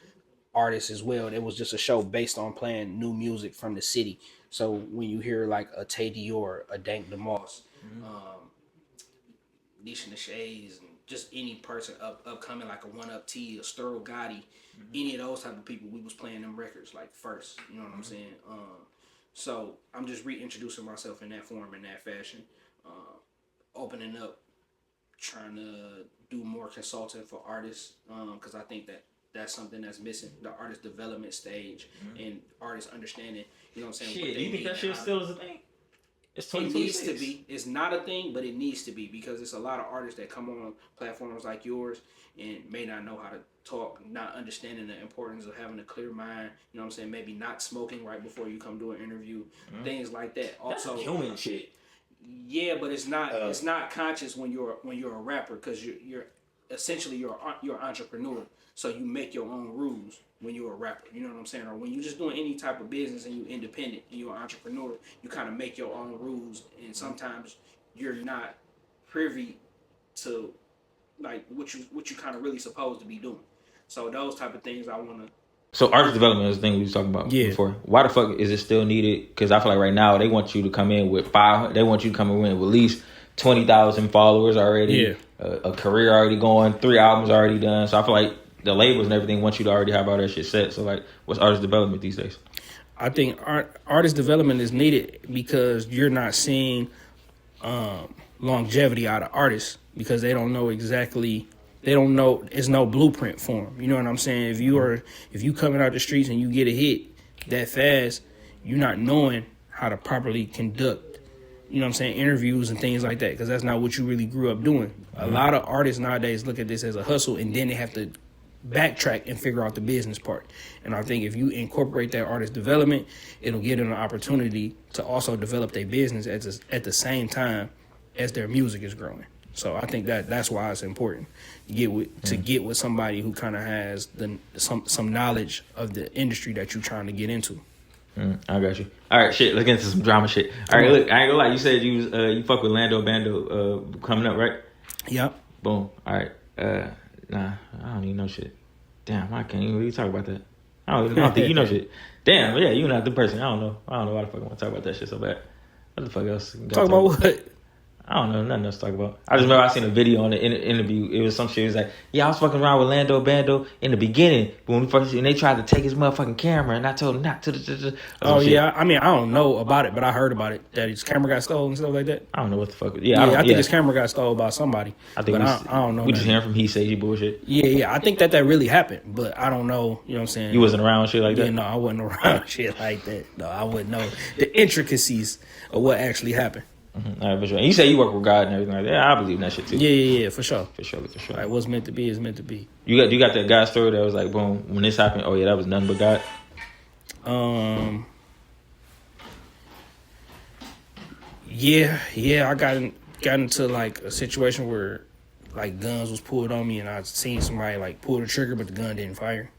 artists as well. It was just a show based on playing new music from the city. So when you hear like a Tay Dior, a Dank DeMoss, Nisha Shades, and just any person upcoming like a One Up T, a Sterl Gotti, any of those type of people, we was playing them records like first. You know what I'm saying? So I'm just reintroducing myself in that form, in that fashion, opening up, trying to do more consulting for artists, because I think that's something that's missing, the artist development stage and artists understanding. You know what I'm saying? Shit, do you think that shit still is a thing? It needs to be. It's not a thing, but it needs to be, because it's a lot of artists that come on platforms like yours and may not know how to talk, not understanding the importance of having a clear mind. You know what I'm saying? Maybe not smoking right before you come do an interview, things like that. Also, that's human shit. Yeah, but it's not. It's not conscious when you're a rapper, because you're essentially you're an entrepreneur. So you make your own rules when you're a rapper. You know what I'm saying? Or when you're just doing any type of business and you're independent and you're an entrepreneur, you kind of make your own rules. And sometimes you're not privy to like what you kind of really supposed to be doing. So those type of things I want to. So artist development is the thing we was talking about before. Why the fuck is it still needed? Because I feel like right now they want you to come in with they want you to come in with at least 20,000 followers already, a career already going, 3 albums already done. So I feel like the labels and everything want you to already have all that shit set. So like, what's artist development these days? I think artist development is needed because you're not seeing longevity out of artists, because they don't know exactly. They don't know. It's no blueprint for them. You know what I'm saying? If you coming out the streets and you get a hit that fast, you're not knowing how to properly conduct, you know what I'm saying, interviews and things like that, because that's not what you really grew up doing. A lot of artists nowadays look at this as a hustle, and then they have to backtrack and figure out the business part. And I think if you incorporate that artist development, it'll give them an opportunity to also develop their business at the same time as their music is growing. So I think that's why it's important to get with somebody who kind of has some knowledge of the industry that you're trying to get into. I got you. All right, shit. Let's get into some drama shit. All right, look. I ain't gonna lie. You said you fuck with Lando Bando coming up, right? Yep. Boom. All right. Nah, I don't even know shit. Damn, I can't even really talk about that. I don't think you know shit. Damn, yeah, you're not the person. I don't know why the fuck I want to talk about that shit so bad. What the fuck else? Talk about what? I don't know, nothing else to talk about. I just remember I seen a video on the interview. It was some shit. It was like, yeah, I was fucking around with Lando Bando in the beginning, but when they tried to take his motherfucking camera, and I told him not to. Oh yeah, I mean, I don't know about it, but I heard about it, that his camera got stolen and stuff like that. I don't know what the fuck. I think his camera got stolen by somebody. I don't know. We just hearing from he say he bullshit. Yeah, I think that really happened, but I don't know. You know what I'm saying? You wasn't around shit like that. Yeah, no, I wasn't around shit like that. No, I wouldn't know the intricacies of what actually happened. All right, for sure. And you say you work with God and everything like that. Yeah, I believe in that shit too. Yeah, for sure. For sure. Like, what's meant to be is meant to be. You got that God story that was like, boom, when this happened, oh yeah, that was nothing but God. Yeah, I got into like a situation where like guns was pulled on me, and I seen somebody like pull the trigger, but the gun didn't fire.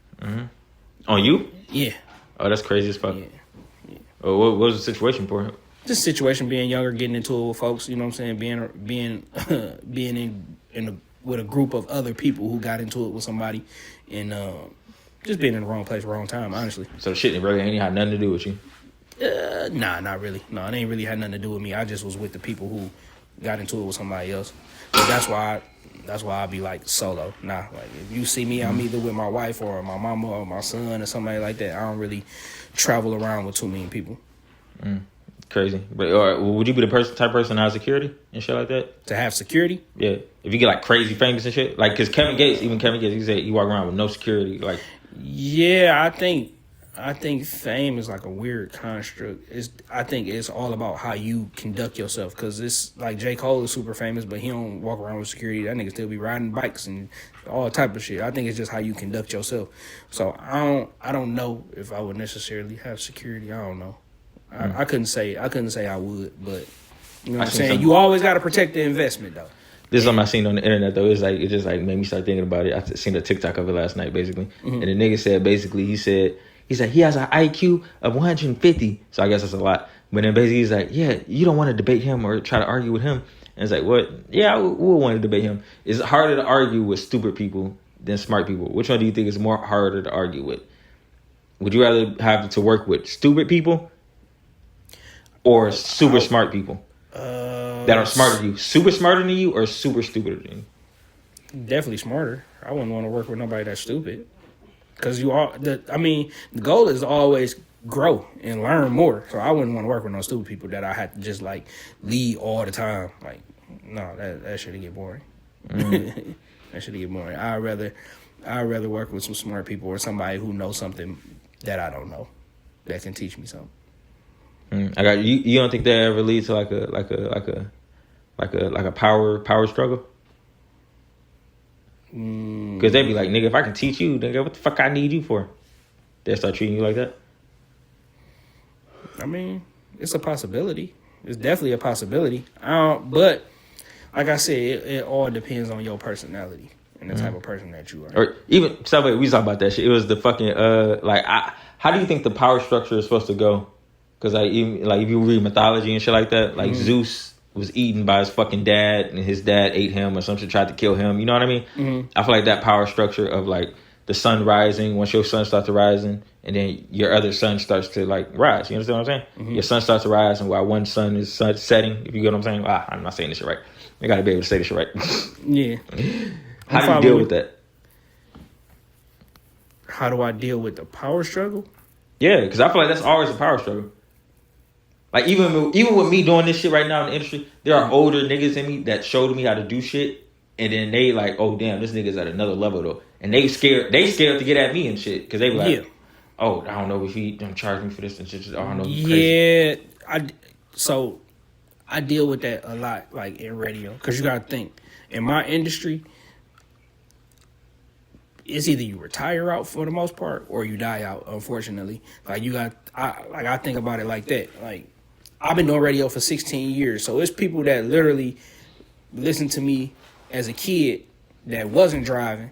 On you? Yeah. Oh, that's crazy as fuck. Yeah. Oh, what was the situation for him? This situation, being younger, getting into it with folks, you know what I'm saying, being with a group of other people who got into it with somebody, and just being in the wrong place, wrong time, honestly. So shit really ain't had nothing to do with you? Nah, not really. No, it ain't really had nothing to do with me. I just was with the people who got into it with somebody else. But that's why I be like solo. Nah, like if you see me, I'm either with my wife or my mama or my son or somebody like that. I don't really travel around with too many people. Crazy. But or would you be the type of person to have security and shit like that? To have security? Yeah. If you get like crazy famous and shit, like because Kevin Gates, he said he walk around with no security. Like, yeah, I think fame is like a weird construct. I think it's all about how you conduct yourself, because it's like J. Cole is super famous, but he don't walk around with security. That nigga still be riding bikes and all type of shit. I think it's just how you conduct yourself. So I don't know if I would necessarily have security. I don't know. I couldn't say I would, but you know what I'm saying? You always got to protect the investment, though. This is something I seen on the internet, though. It just like made me start thinking about it. I seen a TikTok of it last night, basically. And the nigga said, basically, he said He's like, he has an IQ of 150. So I guess that's a lot. But then basically he's like, yeah, you don't want to debate him or try to argue with him. And it's like, what? Yeah, I would want to debate him. It's harder to argue with stupid people than smart people. Which one do you think is more harder to argue with? Would you rather have to work with stupid people or super smart people that are smarter than you? Super smarter than you or super stupider than you? Definitely smarter. I wouldn't want to work with nobody that's stupid. Because the goal is to always grow and learn more. So I wouldn't want to work with no stupid people that I had to just like lead all the time. Like, no, that should get boring. That should get boring. I'd rather work with some smart people or somebody who knows something that I don't know that can teach me something. I got you. You don't think that ever leads to like a power struggle? Because they'd be like, nigga, if I can teach you, nigga, what the fuck I need you for? They'll start treating you like that? I mean, it's a possibility. It's definitely a possibility. But like I said, it all depends on your personality and the type of person that you are. Or even, we talk about that shit. It was the fucking, how do you think the power structure is supposed to go? Because if you read mythology and shit like that, like Zeus was eaten by his fucking dad and his dad ate him or something, tried to kill him. You know what I mean? I feel like that power structure of like the sun rising, once your sun starts to rising, and then your other sun starts to like rise. You understand what I'm saying? Your sun starts to rise, and while one sun is setting, if you get what I'm saying, I'm not saying this shit right. I got to be able to say this shit right. Yeah. How do you deal with that? How do I deal with the power struggle? Yeah, because I feel like that's always a power struggle. Like, even with me doing this shit right now in the industry, there are older niggas in me that showed me how to do shit, and then they like, oh damn, this nigga's at another level though, and they scared to get at me and shit because they be like, oh, I don't know if he don't charge me for this and shit. I don't know. Yeah, so I deal with that a lot, like in radio, because you gotta think in my industry, it's either you retire out for the most part or you die out. Unfortunately, like I think about it like that. Like, I've been doing radio for 16 years, so it's people that literally listen to me as a kid that wasn't driving,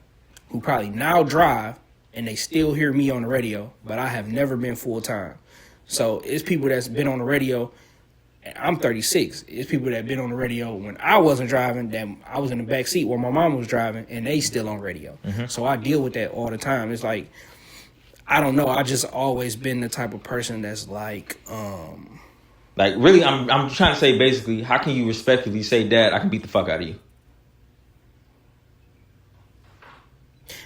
who probably now drive, and they still hear me on the radio, but I have never been full time. So it's people that's been on the radio. I'm 36. It's people that have been on the radio when I wasn't driving, that I was in the back seat while my mom was driving, and they still on radio. So I deal with that all the time. It's like, I don't know. I just always been the type of person that's like really, I'm trying to say basically, how can you respectfully say, Dad, I can beat the fuck out of you?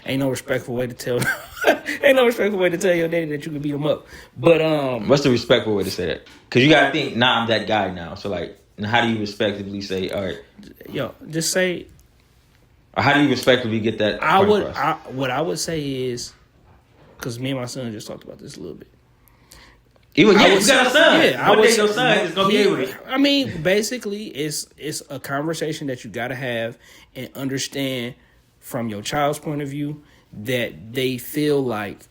Ain't no respectful way to tell your daddy that you can beat him up. But what's the respectful way to say that? Because you gotta think, I'm that guy now. So like, how do you respectively say, all right? Yo, just say. Or how do you respectively get that? What I would say is, because me and my son just talked about this a little bit. You got a son. Yeah, One day your son is gonna be able to. I mean, basically, it's a conversation that you gotta have and understand from your child's point of view that they feel like,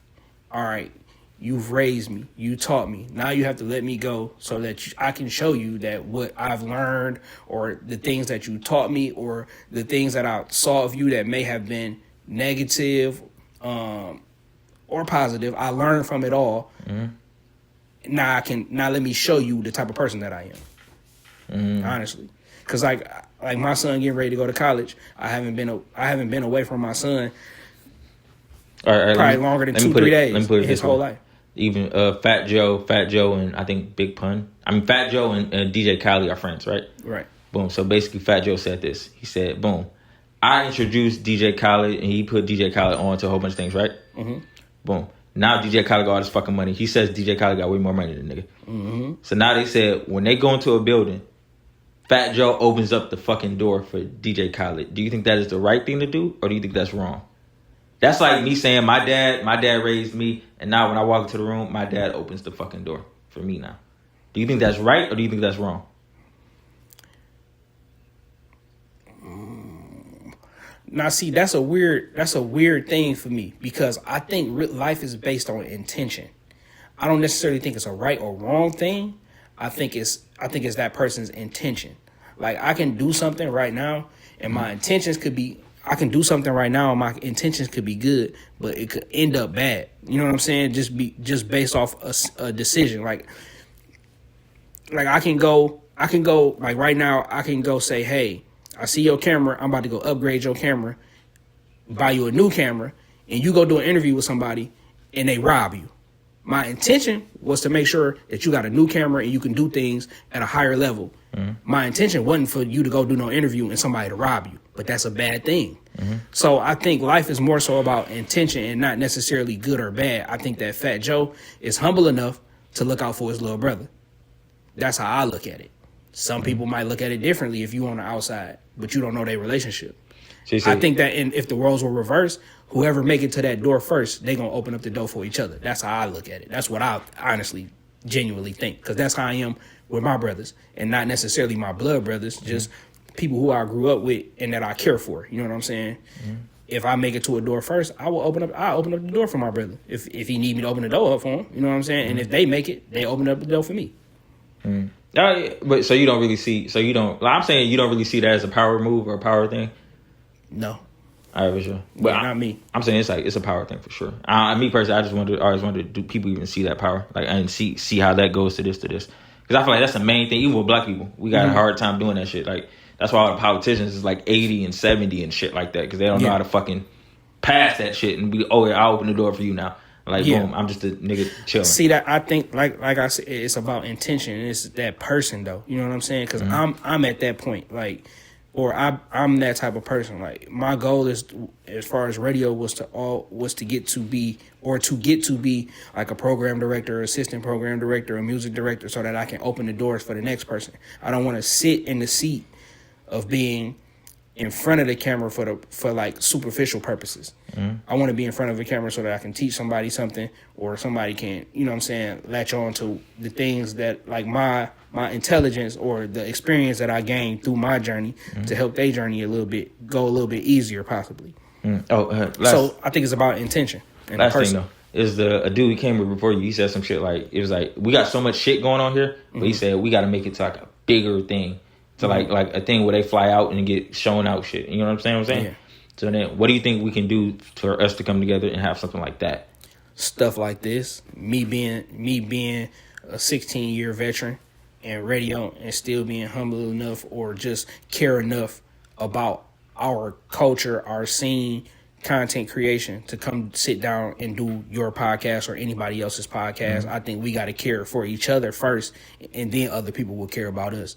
all right, you've raised me, you taught me, now you have to let me go so that I can show you that what I've learned or the things that you taught me or the things that I saw of you that may have been negative or positive, I learned from it all. Now let me show you the type of person that I am. Honestly, because like my son getting ready to go to college, I haven't been away from my son probably longer than 2-3 days in his whole life. Even Fat Joe, and I think Big Pun. I mean, Fat Joe and DJ Khaled are friends, right? Right. Boom. So basically, Fat Joe said this. He said, boom, I introduced DJ Khaled, and he put DJ Khaled on to a whole bunch of things, right? Boom. Now DJ Khaled got all this fucking money. He says DJ Khaled got way more money than nigga. So now they said when they go into a building, Fat Joe opens up the fucking door for DJ Khaled. Do you think that is the right thing to do, or do you think that's wrong? That's like me saying my dad raised me, and now when I walk into the room, my dad opens the fucking door for me now. Do you think that's right, or do you think that's wrong? Now, see, that's a weird thing for me, because I think life is based on intention. I don't necessarily think it's a right or wrong thing. I think it's that person's intention. Like, I can do something right now, and my intentions could be, I can do something right now, and my intentions could be good, but it could end up bad. You know what I'm saying? Just based off a decision. Like I can go like right now. I can go say, hey, I see your camera. I'm about to go upgrade your camera, buy you a new camera, and you go do an interview with somebody, and they rob you. My intention was to make sure that you got a new camera and you can do things at a higher level. Mm-hmm. My intention wasn't for you to go do no interview and somebody to rob you, but that's a bad thing. Mm-hmm. So I think life is more so about intention and not necessarily good or bad. I think that Fat Joe is humble enough to look out for his little brother. That's how I look at it. Some people might look at it differently if you on the outside, but you don't know their relationship. I think that if the roles were reversed, whoever make it to that door first, they gonna open up the door for each other. That's how I look at it. That's what I honestly, genuinely think, because that's how I am with my brothers, and not necessarily my blood brothers, just people who I grew up with and that I care for. You know what I'm saying? Mm-hmm. If I make it to a door first, I'll open up the door for my brother. If he need me to open the door up for him, you know what I'm saying? Mm-hmm. And if they make it, they open up the door for me. Mm-hmm. But so you don't really see, I'm saying you don't really see that as a power move or a power thing? No. All right, for sure. But not me. I'm saying it's a power thing for sure. Me personally, I always wonder, do people even see that power? Like, and see how that goes to this. Because I feel like that's the main thing. Even with black people, we got a hard time doing that shit. Like, that's why all the politicians is like 80 and 70 and shit like that, because they don't know how to fucking pass that shit and be, oh yeah, I'll open the door for you now. Like, boom, I'm just a nigga chilling. See, that I think, like I said, it's about intention. It's that person, though. You know what I'm saying? Because I'm at that point, like, or I'm that type of person. Like, my goal is, as far as radio, was to get to be like a program director, assistant program director, a music director, so that I can open the doors for the next person. I don't want to sit in the seat of being in front of the camera for like superficial purposes. I want to be in front of the camera so that I can teach somebody something, or somebody can, you know what I'm saying, latch on to the things that, like, my intelligence or the experience that I gained through my journey to help their journey go a little bit easier, possibly. So I think it's about intention. And last thing though is a dude who came before you. He said some shit like, it was like, we got so much shit going on here, but he said we got to make it to like a bigger thing. So like a thing where they fly out and get shown out shit. You know what I'm saying? Yeah. So then what do you think we can do for us to come together and have something like that? Stuff like this. Me being a 16-year veteran in radio and still being humble enough or just care enough about our culture, our scene, content creation, to come sit down and do your podcast or anybody else's podcast. I think we got to care for each other first, and then other people will care about us.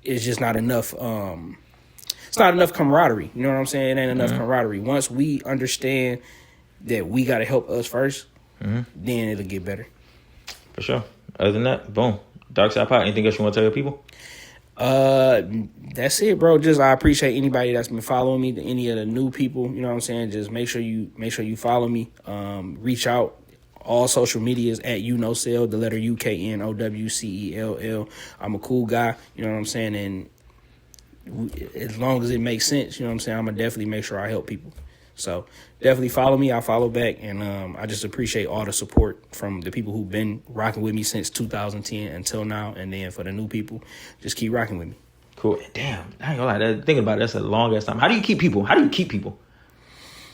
It's just not enough. It's not enough camaraderie. You know what I'm saying? It ain't enough camaraderie. Once we understand that we got to help us first, then it'll get better. For sure. Other than that, boom. Dark Side Pod. Anything else you want to tell your people? That's it, bro. Just, I appreciate anybody that's been following me. Any of the new people, you know what I'm saying? Just make sure you follow me. Reach out. All social medias at Uknowcell, the letter UKNOWCELL. I'm a cool guy, you know what I'm saying? And as long as it makes sense, you know what I'm saying, I'm going to definitely make sure I help people. So definitely follow me. I'll follow back. And I just appreciate all the support from the people who've been rocking with me since 2010 until now. And then for the new people, just keep rocking with me. Cool. Damn, I ain't gonna lie. Thinking about it, that's a long ass time. How do you keep people?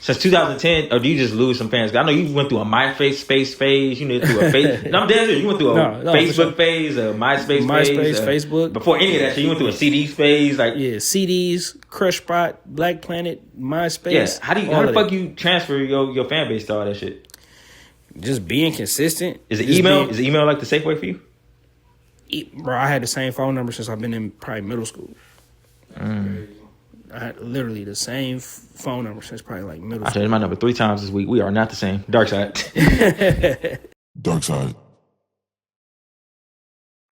Since 2010, or do you just lose some fans? I know you went through a MySpace phase. You went through a face. No, I'm dead. You went through a Facebook phase, a MySpace phase, Facebook. Before any of that shit, you went through a CDs phase. Like, yeah, CDs, Crush Spot, Black Planet, MySpace. Yeah. How the fuck you transfer your fan base to all that shit? Just being consistent. Is it email? Is email like the safe way for you? Bro, I had the same phone number since I've been in probably middle school. I had literally the same phone number since probably like middle school. I changed my number 3 times this week. We are not the same. Dark Side. Dark Side.